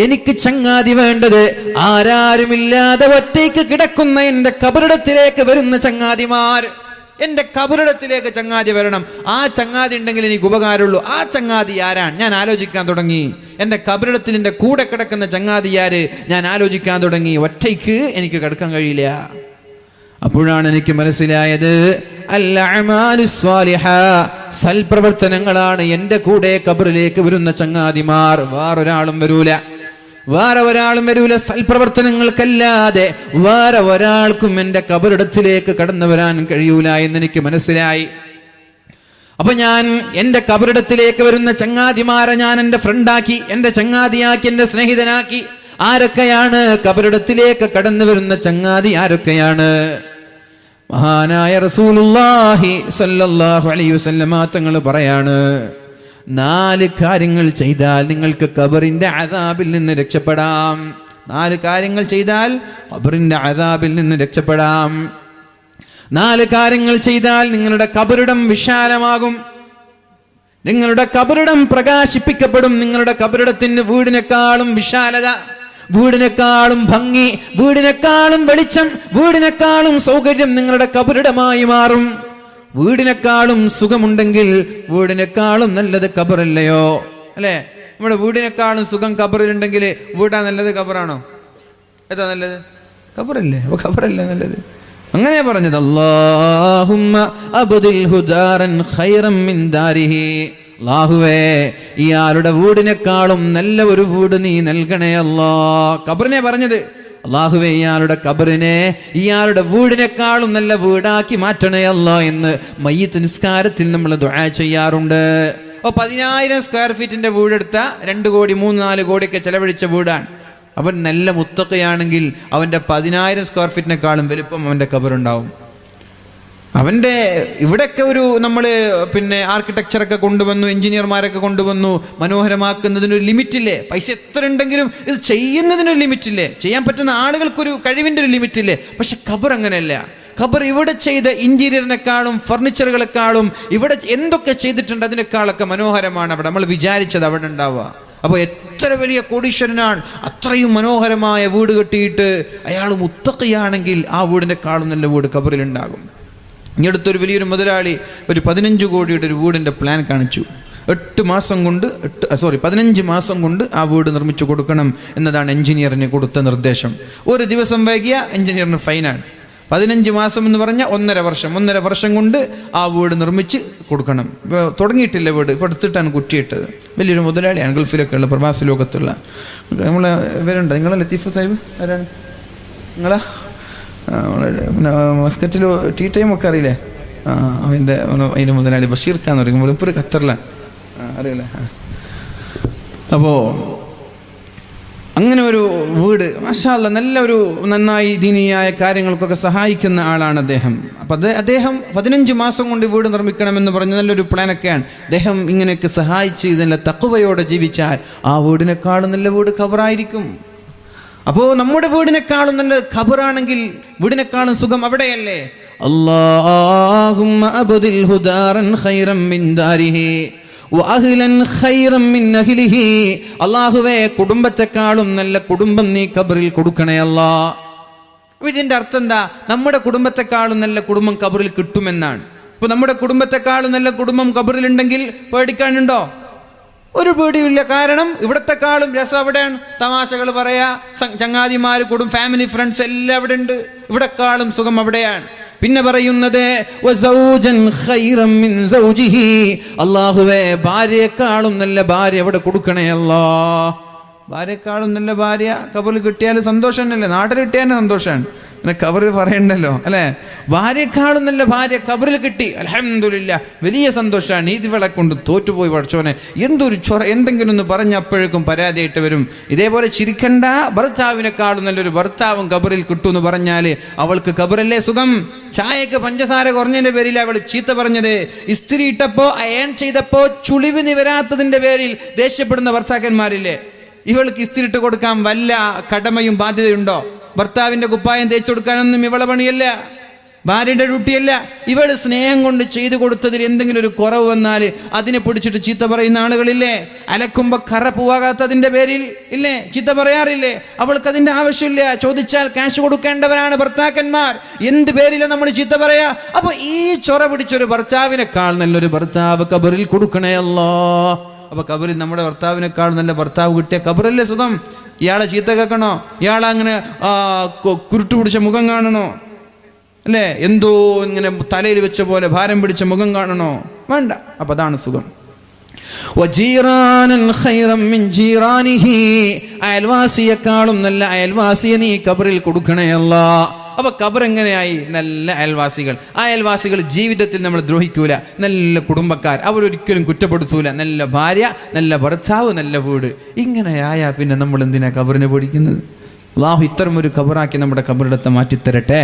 എനിക്ക് ചങ്ങാതി വേണ്ടത് ആരാരുമില്ലാതെ ഒറ്റയ്ക്ക് കിടക്കുന്ന എൻ്റെ ഖബറിടത്തിലേക്ക് വരുന്ന ചങ്ങാതിമാർ. എൻ്റെ ഖബറിടത്തിലേക്ക് ചങ്ങാതി വരണം. ആ ചങ്ങാതി ഉണ്ടെങ്കിൽ എനിക്ക് ഉപകാരമുള്ളൂ. ആ ചങ്ങാതി ആരാണ്? ഞാൻ ആലോചിക്കാൻ തുടങ്ങി. എൻ്റെ ഖബറിടത്തിൽ എൻ്റെ കൂടെ കിടക്കുന്ന ചങ്ങാതി ആര്? ഞാൻ ആലോചിക്കാൻ തുടങ്ങി. ഒറ്റയ്ക്ക് എനിക്ക് കിടക്കാൻ കഴിയില്ല. അപ്പോഴാണ് എനിക്ക് മനസ്സിലായത്, സൽപ്രവർത്തനങ്ങളാണ് എൻ്റെ കൂടെ ഖബറിലേക്ക് വരുന്ന ചങ്ങാതിമാർ. വേറൊരാളും വരൂല. സൽപ്രവർത്തനങ്ങൾക്കല്ലാതെ വേറെ ഒരാൾക്കും എൻ്റെ ഖബറിടത്തിലേക്ക് കടന്നു വരാൻ കഴിയൂല എന്നെനിക്ക് മനസ്സിലായി. അപ്പൊ ഞാൻ എൻ്റെ ഖബറിടത്തിലേക്ക് വരുന്ന ചങ്ങാതിമാരെ ഞാൻ എൻ്റെ ഫ്രണ്ടാക്കി, എൻ്റെ ചങ്ങാതിയാക്കി, എൻ്റെ സ്നേഹിതനാക്കി. ആരൊക്കെയാണ് ഖബറിടത്തിലേക്ക് കടന്നു വരുന്ന ചങ്ങാതി? ആരൊക്കെയാണ്? മഹാനായ റസൂലുള്ളാഹി സ്വല്ലല്ലാഹു അലൈഹി വസല്ലമ തങ്ങൾ പറയാണ്, 4 കാര്യങ്ങൾ ചെയ്താൽ നിങ്ങൾക്ക് ഖബറിന്റെ അദാബിൽ നിന്ന് രക്ഷപ്പെടാം. 4 കാര്യങ്ങൾ ചെയ്താൽ ഖബറിന്റെ അദാബിൽ നിന്ന് രക്ഷപ്പെടാം. 4 കാര്യങ്ങൾ ചെയ്താൽ നിങ്ങളുടെ ഖബറിടം വിശാലമാകും. നിങ്ങളുടെ കബറിടം പ്രകാശിപ്പിക്കപ്പെടും. നിങ്ങളുടെ കബറിടത്തിന് വീടിനേക്കാളും വിശാലത, വീടിനേക്കാളും ഭംഗി, വീടിനേക്കാളും വെളിച്ചം, വീടിനേക്കാളും സൗകര്യം നിങ്ങളുടെ കബറിടമായി മാറും. വീടിനേക്കാളും സുഖമുണ്ടെങ്കിൽ വീടിനേക്കാളും നല്ലത് കബറല്ലയോ? അല്ലെ? നമ്മുടെ വീടിനേക്കാളും സുഖം കബറിലുണ്ടെങ്കിൽ വീടാ നല്ലത് കബറാണോ? ഏതാ നല്ലത്? കബറല്ലേ? അപ്പൊ കബറല്ലേ നല്ലത്? അങ്ങനെയാ പറഞ്ഞത്. അല്ലാഹുമ്മ അബ്ദിൽഹു ദാരൻ ഖൈറൻ മിൻ ദാരിഹി. അല്ലാഹുവേ, ഇയാളുടെ വീടിനേക്കാളും നല്ല ഒരു വീട് നീ നൽകണേ അല്ലാ. ഖബറിനെ പറഞ്ഞത്. അല്ലാഹുവേ, ഇയാളുടെ ഖബറിനെ ഇയാളുടെ വീടിനേക്കാളും നല്ല വീടാക്കി മാറ്റണേ അല്ലാ എന്ന് മയ്യിത്ത് നിസ്കാരത്തിൽ നമ്മൾ ദുആ ചെയ്യാറുണ്ട്. 10,000 സ്ക്വയർ ഫീറ്റിന്റെ വീടെടുത്ത 2 കോടി 3-4 കോടിയൊക്കെ ചെലവഴിച്ച വീടാണ്. അവൻ നല്ല മുത്തഖിയാണെങ്കിൽ അവൻ്റെ 10,000 സ്ക്വയർ ഫീറ്റിനേക്കാളും വലുപ്പം അവൻ്റെ ഖബറുണ്ടാവും. അവൻ്റെ ഇവിടെയൊക്കെ ഒരു നമ്മൾ ആർക്കിടെക്ചറൊക്കെ കൊണ്ടുവന്നു, എഞ്ചിനീയർമാരൊക്കെ കൊണ്ടുവന്നു, മനോഹരമാക്കുന്നതിനൊരു ലിമിറ്റില്ലേ? പൈസ എത്ര ഉണ്ടെങ്കിലും ഇത് ചെയ്യുന്നതിനൊരു ലിമിറ്റില്ലേ? ചെയ്യാൻ പറ്റുന്ന ആളുകൾക്കൊരു കഴിവിൻ്റെ ഒരു ലിമിറ്റില്ലേ? പക്ഷെ ഖബർ അങ്ങനെയല്ല. ഖബർ ഇവിടെ ചെയ്ത ഇന്റീരിയറിനേക്കാളും ഫർണിച്ചറുകളെക്കാളും ഇവിടെ എന്തൊക്കെ ചെയ്തിട്ടുണ്ട് അതിനേക്കാളൊക്കെ മനോഹരമാണ് അവിടെ നമ്മൾ വിചാരിച്ചത് അവിടെ ഉണ്ടാവുക. അപ്പോൾ എത്ര വലിയ കോടീശ്വരനാണ്, അത്രയും മനോഹരമായ വീട് കെട്ടിയിട്ട് അയാൾ മുത്തഖിയാണെങ്കിൽ ആ വീടിനേക്കാളും നല്ല വീട് ഖബറിലുണ്ടാകും. ഈ അടുത്തൊരു വലിയൊരു മുതലാളി ഒരു 15 കോടിയുടെ ഒരു വീടിൻ്റെ പ്ലാൻ കാണിച്ചു. 15 മാസം കൊണ്ട് ആ വീട് നിർമ്മിച്ചു കൊടുക്കണം എന്നതാണ് എഞ്ചിനീയറിന് കൊടുത്ത നിർദ്ദേശം. ഒരു ദിവസം വൈകിയ എഞ്ചിനീയറിന് ഫൈനാണ്. 15 മാസം എന്ന് പറഞ്ഞാൽ 1.5 വർഷം കൊണ്ട് ആ വീട് നിർമ്മിച്ച് കൊടുക്കണം. ഇപ്പോൾ തുടങ്ങിയിട്ടില്ല വീട്, ഇപ്പോൾ എടുത്തിട്ടാണ് കുറ്റിയിട്ടത്. വലിയൊരു മുതലാളിയാണ്, ഗൾഫിലൊക്കെ ഉള്ള പ്രവാസി ലോകത്തുള്ള. നമ്മളെ ഇവരുണ്ട്. നിങ്ങളെ ലത്തീഫ് സാഹിബ് ആരാണ്? നിങ്ങളാ മസ്കറ്റിൽ ടീ ടൈം ഒക്കെ അറിയില്ലേ? അതിൻ്റെ മുതലാളി ബഷീർ ഖാൻ എന്ന് പറയുമ്പോൾ ഇപ്പോൾ ഖത്തറിലാണ്, അറിയില്ലേ? അപ്പോൾ അങ്ങനെ ഒരു വീട് മാഷാ അല്ലാഹ് നല്ലൊരു നന്നായി ദീനിയായ കാര്യങ്ങൾക്കൊക്കെ സഹായിക്കുന്ന ആളാണ് അദ്ദേഹം. അപ്പം അദ്ദേഹം 15 മാസം കൊണ്ട് വീട് നിർമ്മിക്കണമെന്ന് പറഞ്ഞ നല്ലൊരു പ്ലാനൊക്കെയാണ്. അദ്ദേഹം ഇങ്ങനെയൊക്കെ സഹായിച്ച് നല്ല തഖ്വയോടെ ജീവിച്ചാൽ ആ വീടിനേക്കാളും നല്ല വീട് ഖബറായിരിക്കും. അപ്പോൾ നമ്മുടെ വീടിനേക്കാളും നല്ല ഖബറാണെങ്കിൽ വീടിനേക്കാളും സുഖം അവിടെയല്ലേ? അല്ലാഹുമ്മ അബ്ദിൽഹു ദാരൻ ഖൈറൻ മിൻ ദാരിഹി വഅഹ്ലൻ ഖൈറൻ മിൻ അഹ്ലിഹി. അല്ലാഹുവേ, കുടുംബത്തെക്കാളും നല്ല കുടുംബം നീ ഖബറിൽ കൊടുക്കണേ അല്ലാ. ഇതിന്റെ അർത്ഥം എന്താ? നമ്മുടെ കുടുംബത്തെക്കാളും നല്ല കുടുംബം ഖബറിൽ കിട്ടുമെന്നാണ്. ഇപ്പൊ നമ്മുടെ കുടുംബത്തെക്കാളും നല്ല കുടുംബം ഖബറിലുണ്ടെങ്കിൽ പേടിക്കാനുണ്ടോ? ഒരു പേടിയില്ല. കാരണം ഇവിടത്തെക്കാളും രസം അവിടെയാണ്. തമാശകൾ പറയാ, ചങ്ങാതിമാര് ഫാമിലി ഫ്രണ്ട്സ് എല്ലാം അവിടെ ഉണ്ട്. ഇവിടെക്കാളും സുഖം അവിടെയാണ്. പിന്നെ പറയുന്നത് അല്ലാഹുവേ, ഭാര്യയെക്കാളും നല്ല ഭാര്യ അവിടെ കൊടുക്കണേ അല്ലാ. ഭാര്യയെക്കാളും നല്ല ഭാര്യ ഖബറിൽ കിട്ടിയാൽ സന്തോഷം തന്നെയല്ലേ? നാട്ടിൽ കിട്ടിയാൽ സന്തോഷമാണ്, പിന്നെ ഖബറിൽ പറയണ്ടല്ലോ അല്ലേ? ഭാര്യയെക്കാളും നല്ല ഭാര്യ ഖബറിൽ കിട്ടി, അൽഹംദുലില്ലാ, വലിയ സന്തോഷമാണ്. നീതിവളെ കൊണ്ട് തോറ്റുപോയി പഠിച്ചോനെ, എന്തൊരു എന്തെങ്കിലും ഒന്ന് പറഞ്ഞ അപ്പോഴേക്കും പരാതിയായിട്ട് വരും. ഇതേപോലെ ചിരിക്കണ്ട, ഭർത്താവിനെക്കാളും നല്ലൊരു ഭർത്താവും ഖബറിൽ കിട്ടുമെന്ന് പറഞ്ഞാൽ അവൾക്ക് ഖബറല്ലേ സുഖം. ചായക്ക് പഞ്ചസാര കുറഞ്ഞതിന്റെ പേരിൽ അവൾ ചീത്ത പറഞ്ഞത്, ഇസ്തിരി ഇട്ടപ്പോ അയൺ ചെയ്തപ്പോ ചുളിവ് നിവരാത്തതിന്റെ പേരിൽ ദേഷ്യപ്പെടുന്ന ഭർത്താക്കന്മാരില്ലേ? ഇവൾക്ക് ഇസ്തിരിട്ട് കൊടുക്കാൻ വല്ല കടമയും ബാധ്യതയുണ്ടോ? ഭർത്താവിന്റെ കുപ്പായം തേച്ചു കൊടുക്കാനൊന്നും ഇവളെ പണിയല്ല, ഭാര്യയുടെ ഡ്യൂട്ടിയല്ല. ഇവള് സ്നേഹം കൊണ്ട് ചെയ്തു കൊടുത്തതിൽ എന്തെങ്കിലും ഒരു കുറവ് വന്നാൽ അതിനെ പിടിച്ചിട്ട് ചീത്ത പറയുന്ന ആളുകളില്ലേ? അലക്കുമ്പോ കറ പോവാകാത്തതിന്റെ പേരിൽ ഇല്ലേ ചീത്ത പറയാറില്ലേ? അവൾക്ക് അതിന്റെ ആവശ്യമില്ല. ചോദിച്ചാൽ ക്യാഷ് കൊടുക്കേണ്ടവരാണ് ഭർത്താക്കന്മാർ. എന്ത് പേരിലാണ് നമ്മൾ ചീത്ത പറയാ? അപ്പൊ ഈ ചൊറ പിടിച്ചൊരു ഭർത്താവിനേക്കാൾ നല്ലൊരു ഭർത്താവ് ഖബറിൽ കൊടുക്കണേ അല്ലാ. അപ്പൊ ഖബറിൽ നമ്മുടെ ഭർത്താവിനേക്കാൾ നല്ല ഭർത്താവ് കിട്ടിയ ഖബറല്ലേ സുഖം? ഇയാളെ ചീത്ത കേൾക്കണോ? ഇയാളങ്ങനെ കുരുട്ടു പിടിച്ച മുഖം കാണണോ? അല്ലേ? എന്തോ ഇങ്ങനെ തലയിൽ വെച്ച പോലെ ഭാരം പിടിച്ച മുഖം കാണണോ? വേണ്ട. അപ്പൊ അതാണ് സുഖം. അയൽവാസിയെക്കാളും നല്ല അയൽവാസിയെ നീ ഖബറിൽ കൊടുക്കണേ അല്ലാ. അപ്പൊ ഖബർ എങ്ങനെയായി? നല്ല അയൽവാസികൾ. ആ അയൽവാസികൾ ജീവിതത്തിൽ നമ്മൾ ദ്രോഹിക്കൂല. നല്ല കുടുംബക്കാർ, അവരൊരിക്കലും കുറ്റപ്പെടുത്തൂല. നല്ല ഭാര്യ, നല്ല ഭർത്താവ്, നല്ല വീട്. ഇങ്ങനെയായാ പിന്നെ നമ്മൾ എന്തിനാ ഖബറിനെ പേടിക്കുന്നത്? അല്ലാഹു ഇത്തരം ഒരു ഖബറാക്കി നമ്മുടെ ഖബറിടത്തെ മാറ്റിത്തരട്ടെ.